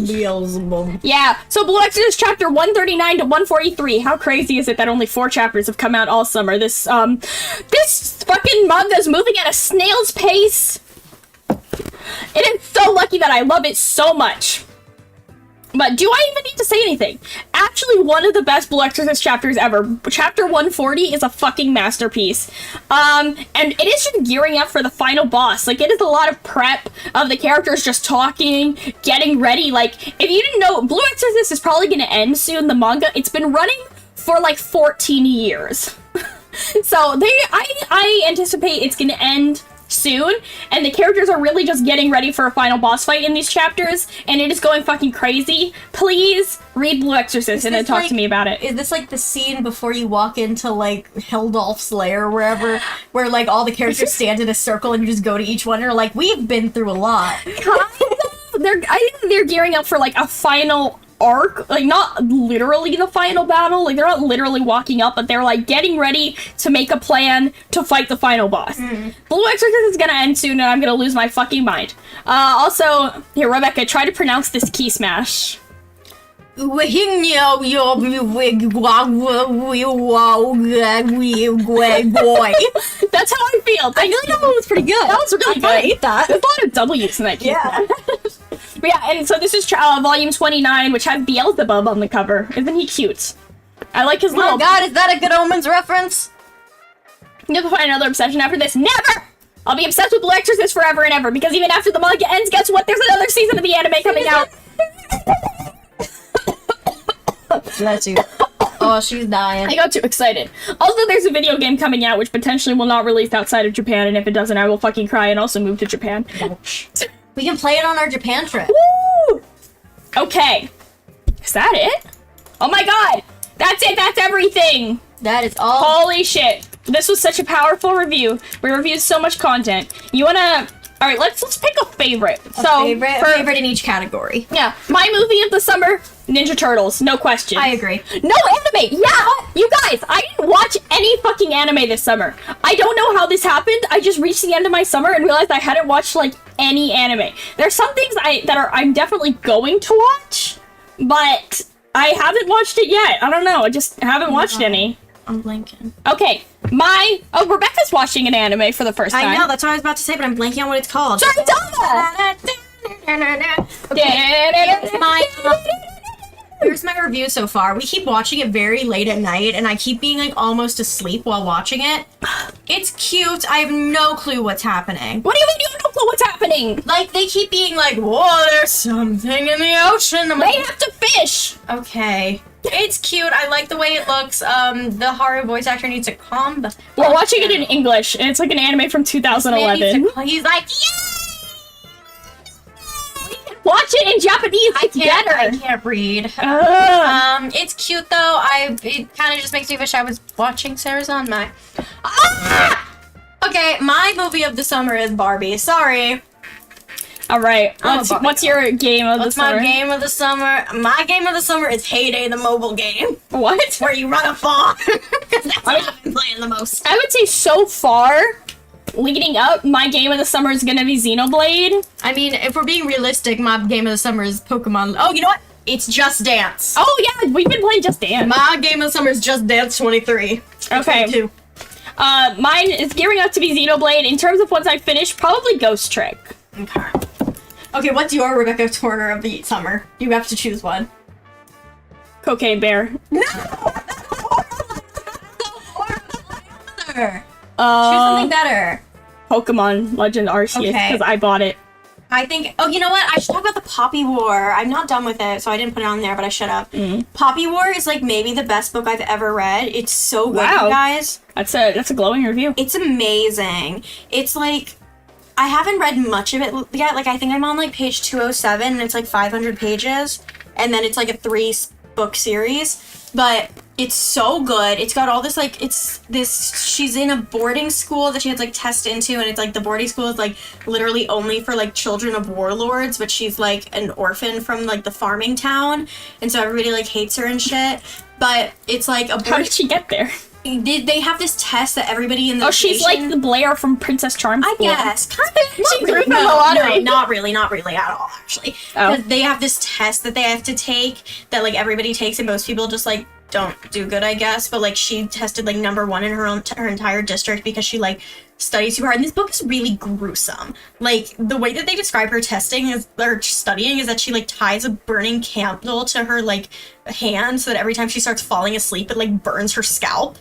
Beelzebub. Yeah, so Blue Exorcist chapter 139 to 143. How crazy is it that only 4 chapters have come out all summer? This fucking manga is moving at a snail's pace. It is so lucky that I love it so much. But do I even need to say anything? Actually, one of the best Blue Exorcist chapters ever. Chapter 140 is a fucking masterpiece. And it is just gearing up for the final boss. Like, it is a lot of prep of the characters just talking, getting ready. Like, if you didn't know, Blue Exorcist is probably going to end soon, the manga. It's been running for, like, 14 years. So, I anticipate it's going to end soon, and the characters are really just getting ready for a final boss fight in these chapters, and it is going fucking crazy. Please read Blue Exorcist and then talk to me about it. Is this like the scene before you walk into, like, Heldolf's lair or wherever, where, like, all the characters stand in a circle and you just go to each one and are like, we've been through a lot? Kind of. I think they're gearing up for, like, a final arc, like, not literally the final battle, like, they're not literally walking up, but they're, like, getting ready to make a plan to fight the final boss. Blue Exorcist is gonna end soon, and I'm gonna lose my fucking mind. Also, here, Rebecca, try to pronounce this key smash. That's how I feel. I know that one was pretty good. That was really good. I hate that. There's a lot of W's in that key smash. But yeah, and so this is volume 29, which has Beelzebub on the cover. Isn't he cute? I like his little... Oh god, is that a Good Omens reference? You'll find another obsession after this. Never! I'll be obsessed with Blue Exorcist forever and ever, because even after the manga ends, guess what? There's another season of the anime coming out. Bless you. Oh, she's dying. I got too excited. Also, there's a video game coming out which potentially will not release outside of Japan, and if it doesn't, I will fucking cry and also move to Japan. We can play it on our Japan trip. Woo! Okay. Is that it? Oh my god! That's it! That's everything! That is all. Holy shit. This was such a powerful review. We reviewed so much content. You wanna... Alright, let's pick a favorite. Favorite in each category. Yeah. My movie of the summer, Ninja Turtles. No question. I agree. No anime! Yeah! You guys, I didn't watch any fucking anime this summer. I don't know how this happened. I just reached the end of my summer and realized I hadn't watched, like, any anime. There's some things I'm definitely going to watch, but I haven't watched it yet. I don't know. I just haven't watched any. I'm blanking. Okay. Rebecca's watching an anime for the first time. I know, that's what I was about to say, but I'm blanking on what it's called. Saitama! Here's my review so far. We keep watching it very late at night, and I keep being, like, almost asleep while watching it. It's cute. I have no clue what's happening. What do you mean you have no clue what's happening? Like, they keep being like, whoa, there's something in the ocean. I'm They like, have to fish! okay. It's cute. I like the way it looks. The Haru voice actor needs to calm the... We're watching it in English, and it's like an anime from 2011. He's like, yeah! Watch it in Japanese. It's better. I can't read. It's cute though. It kind of just makes me wish I was watching Sarah's on my. Okay, my movie of the summer is Barbie. Sorry. All right. I'm a Barbie What's your game of the What's summer? my game of the summer? My game of the summer is Heyday, the mobile game, What? where you run a farm. That's what I've been playing the most. I would say so far, leading up, my game of the summer is gonna be Xenoblade. I mean, if we're being realistic, my game of the summer is Pokemon. Oh, you know what? It's Just Dance. Oh yeah, we've been playing Just Dance. My game of the summer is Just Dance 23. Okay. 22. Mine is gearing up to be Xenoblade. In terms of once I finish, probably Ghost Trick. Okay. Okay, what's your Rebecca corner of the summer? You have to choose one. Cocaine Bear. No! Choose something better. Pokemon Legend Arceus, Okay. because I bought it. I think. Oh, you know what? I should talk about the Poppy War. I'm not done with it, so I didn't put it on there, but I should have. Poppy War is like maybe the best book I've ever read. It's so good, Wow. you guys. That's a glowing review. It's amazing. It's like I haven't read much of it yet. Like I think I'm on like page 207, and it's like 500 pages, and then it's like a 3-book series. But it's so good. It's got all this like she's in a boarding school that she has like test into, and it's like the boarding school is like literally only for like children of warlords, but she's like an orphan from like the farming town, and so everybody like hates her and shit. But it's like How did she get there? They have this test that everybody in the She's like the Blair from Princess Charms. I guess. Kind of. She grew from the lottery. No, not really at all, actually. Oh. Because they have this test that they have to take that like everybody takes, and most people just like don't do good, I guess. But like she tested like #1 in her entire district because she like studies too hard. And this book is really gruesome. Like the way that they describe her studying is that she like ties a burning candle to her like hand so that every time she starts falling asleep it like burns her scalp.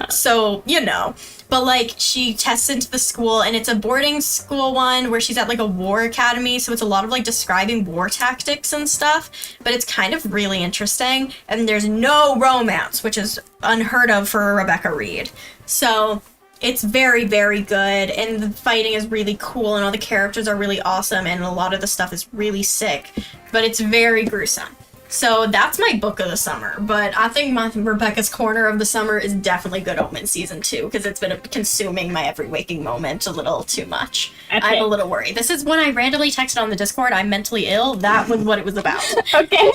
So, you know. But like she tests into the school, and it's a boarding school one where she's at like a war academy, so it's a lot of like describing war tactics and stuff, but it's kind of really interesting, and there's no romance, which is unheard of for Rebecca Reed. So it's very, very good, and the fighting is really cool, and all the characters are really awesome, and a lot of the stuff is really sick, but it's very gruesome. So that's my book of the summer, but I think my Rebecca's Corner of the summer is definitely Good Omens Season 2, because it's been consuming my every waking moment a little too much. Okay. I'm a little worried. This is when I randomly texted on the Discord, I'm mentally ill. That was what it was about. Okay.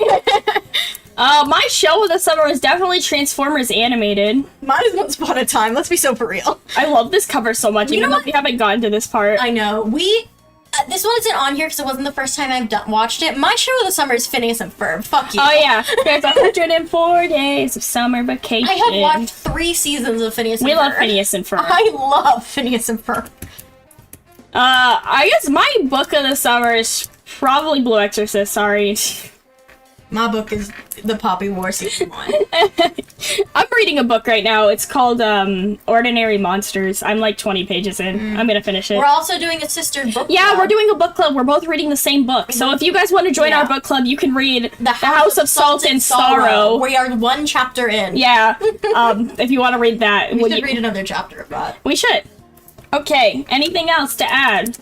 My show of the summer was definitely Transformers Animated. Mine is Once Upon a Time. Let's be so for real. I love this cover so much, even know though what? we haven't gotten to this part. I know. This one isn't on here because it wasn't the first time I've watched it. My show of the summer is Phineas and Ferb. Fuck you. Oh yeah, there's 104 days of summer vacation. I have watched 3 seasons of Phineas and Ferb. We love Phineas and Ferb. I love Phineas and Ferb. I guess my book of the summer is probably Blue Exorcist. Sorry. My book is The Poppy War Season 1. I'm reading a book right now. It's called Ordinary Monsters. I'm like 20 pages in. I'm gonna finish it. We're also doing a sister book Yeah, club. we're doing a book club. We're both reading the same book. So if you guys want to join our book club, you can read The House of Salt and Sorrow. We are one chapter in. Yeah, if you want to read that. We should read another chapter of that. We should. Okay, anything else to add?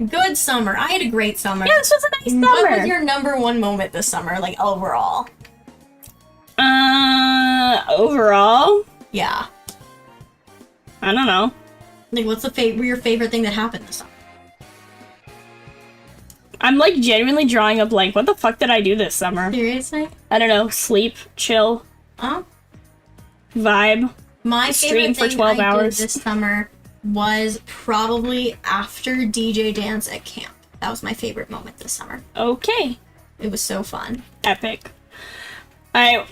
Good summer. I had a great summer. Yeah, this was a nice summer. What was your number one moment this summer, like, overall? Overall? Yeah. I don't know. Like, what's your favorite thing that happened this summer? I'm like genuinely drawing a blank. What the fuck did I do this summer? Seriously? I don't know. Sleep, chill, vibe. My Stream favorite for thing 12 I hours. did this summer was probably after DJ dance at camp. That was my favorite moment this summer. Okay. It was so fun. Epic. Alright.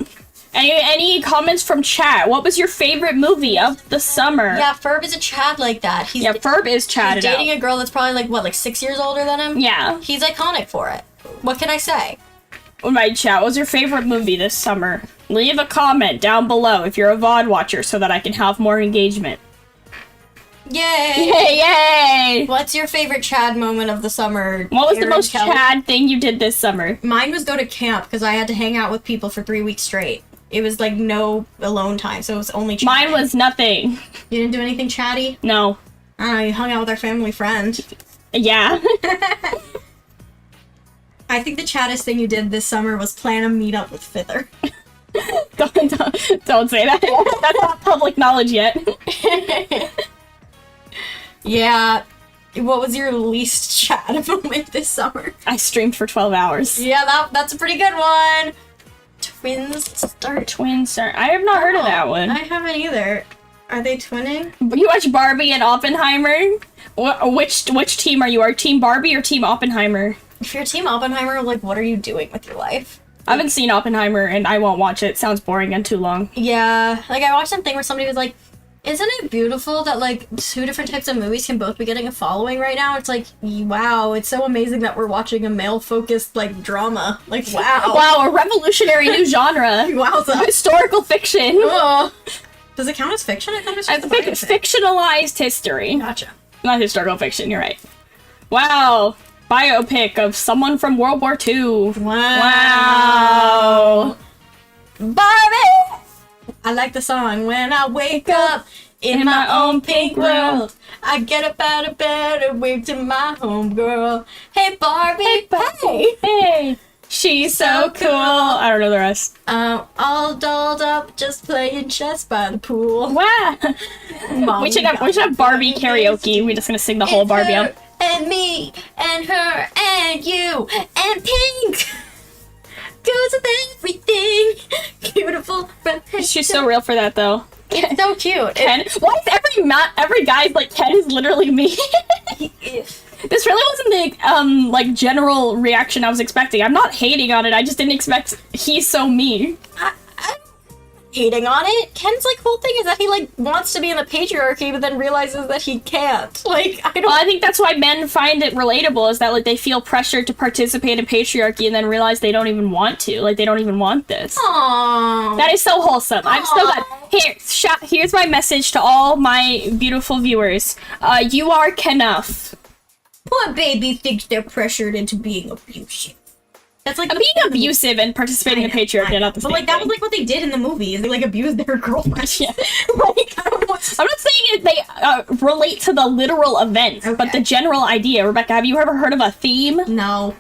Any comments from chat? What was your favorite movie of the summer? Yeah, Ferb is a Chad like that. Yeah, Ferb is chatted He's dating out. a girl that's probably like 6 years older than him. Yeah. He's iconic for it. What can I say? My chat, what was your favorite movie this summer? Leave a comment down below if you're a VOD watcher so that I can have more engagement. Yay! Yay, yay! What's your favorite Chad moment of the summer? What was the Aaron most Kelly? Chad thing you did this summer? Mine was go to camp because I had to hang out with people for 3 weeks straight. It was like no alone time, so it was only chatting. Mine was nothing. You didn't do anything chatty? No. I don't know, you hung out with our family friend. Yeah. I think the chattest thing you did this summer was plan a meetup with Fither. don't say that. That's not public knowledge yet. Yeah. What was your least Chad moment this summer? I streamed for 12 hours. Yeah, that's a pretty good one. Twins start. Twin Star. I have not heard of that one. I haven't either. Are they twinning? You watch Barbie and Oppenheimer? Which team are you? Are Team Barbie or Team Oppenheimer? If you're Team Oppenheimer, like, what are you doing with your life? I haven't seen Oppenheimer and I won't watch it. Sounds boring and too long. Yeah, like, I watched something where somebody was like, isn't it beautiful that, like, 2 different types of movies can both be getting a following right now? It's like, wow, it's so amazing that we're watching a male-focused, like, drama. Like, wow. Wow, a revolutionary new genre. Wowza. Historical fiction. Oh. Does it count as fiction? I thought it was just a biopic. Fictionalized history. Gotcha. Not historical fiction, you're right. Wow. Biopic of someone from World War II. Wow. Barbie! I like the song When I Wake Up in My Own Pink World. I get up out of bed and wave to my homegirl. Hey Barbie! Hey! Hey! She's so cool. I don't know the rest. All dolled up, just playing chess by the pool. Wow. Mom, We should have Barbie karaoke. We're just gonna sing the whole Barbie out. And me, and her, and you, and Pink. Goes with everything. Beautiful. She's so real for that though. It's so cute. Ken. Why is every guy's like Ken is literally me? This really wasn't the like general reaction I was expecting. I'm not hating on it. I just didn't expect he's so me. I'm hating on it. Ken's like whole thing is that he like wants to be in the patriarchy, but then realizes that he can't. Like I don't. Well, I think that's why men find it relatable. Is that like they feel pressured to participate in patriarchy and then realize they don't even want to. Like they don't even want this. Aww. That is so wholesome. I'm so glad. Here's my message to all my beautiful viewers. You are Kenuff. Poor baby thinks they're pressured into being abusive. That's like Being abusive and participating in patriarchy are not the same. But like that thing. was like what they did in the movies. They like abused their girlfriends. Yeah. Like I don't know what I'm not saying it, they relate to the literal events, but the general idea. Rebecca, have you ever heard of a theme? No.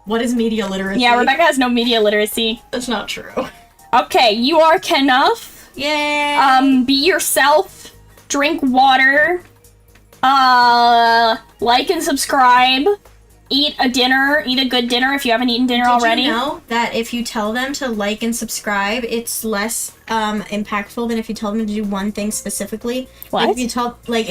What is media literacy? Yeah, Rebecca has no media literacy. That's not true. Okay, you are Kenuff. Yay. Be yourself. Drink water. Like and subscribe. Eat a good dinner if you haven't eaten dinner already. Did you know that if you tell them to like and subscribe, it's less impactful than if you tell them to do one thing specifically? What? Like if you tell, like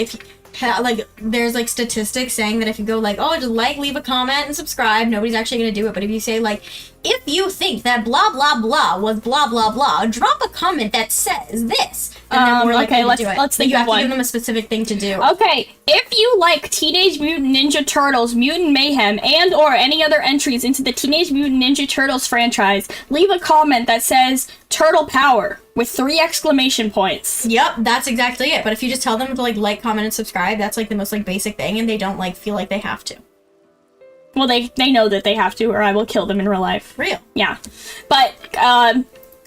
like there's like statistics saying that if you go like, oh, just like, leave a comment and subscribe, nobody's actually gonna do it. But if you say like, if you think that blah blah blah was blah blah blah, drop a comment that says this, and then we're like, okay, to do it. let's But think you of have to one. give them a specific thing to do. Okay, if you like Teenage Mutant Ninja Turtles, Mutant Mayhem, and or any other entries into the Teenage Mutant Ninja Turtles franchise, leave a comment that says Turtle Power with 3 exclamation points. Yep, that's exactly it. But if you just tell them to like, comment, and subscribe, that's like the most like basic thing, and they don't like feel like they have to. Well, they know that they have to, or I will kill them in real life. Real. Yeah. But,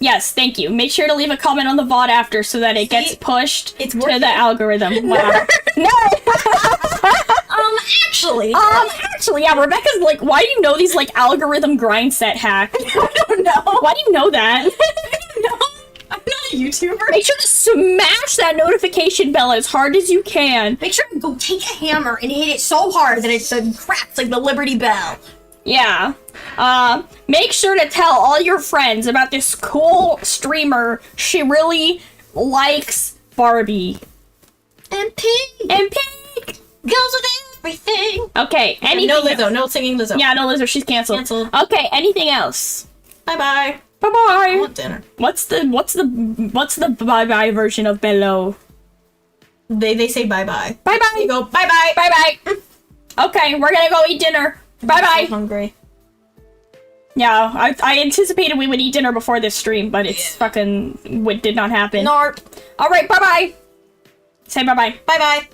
yes, thank you. Make sure to leave a comment on the VOD after so that it gets pushed it's to working. the algorithm. Wow. No! Actually. Actually, yeah, Rebecca's like, why do you know these, like, algorithm grind set hacks? I don't know. Why do you know that? No, I'm not a YouTuber. Make sure to smash that notification bell as hard as you can. Make sure to go take a hammer and hit it so hard that it cracks like the Liberty Bell. Yeah. Make sure to tell all your friends about this cool streamer. She really likes Barbie. And pink And Pink! goes with everything. Okay, anything No else? Lizzo, no singing Lizzo. Yeah, no, Lizzo, she's canceled. Canceled. Okay, anything else? Bye bye. Bye I bye. want dinner. What's the bye bye version of bello? They say bye bye. Bye bye. They go bye bye. Bye bye. Okay, we're gonna go eat dinner. Bye I'm bye. so hungry. Yeah, I anticipated we would eat dinner before this stream, but it's fucking did not happen. Narp. All right, bye bye. Say bye bye. Bye bye.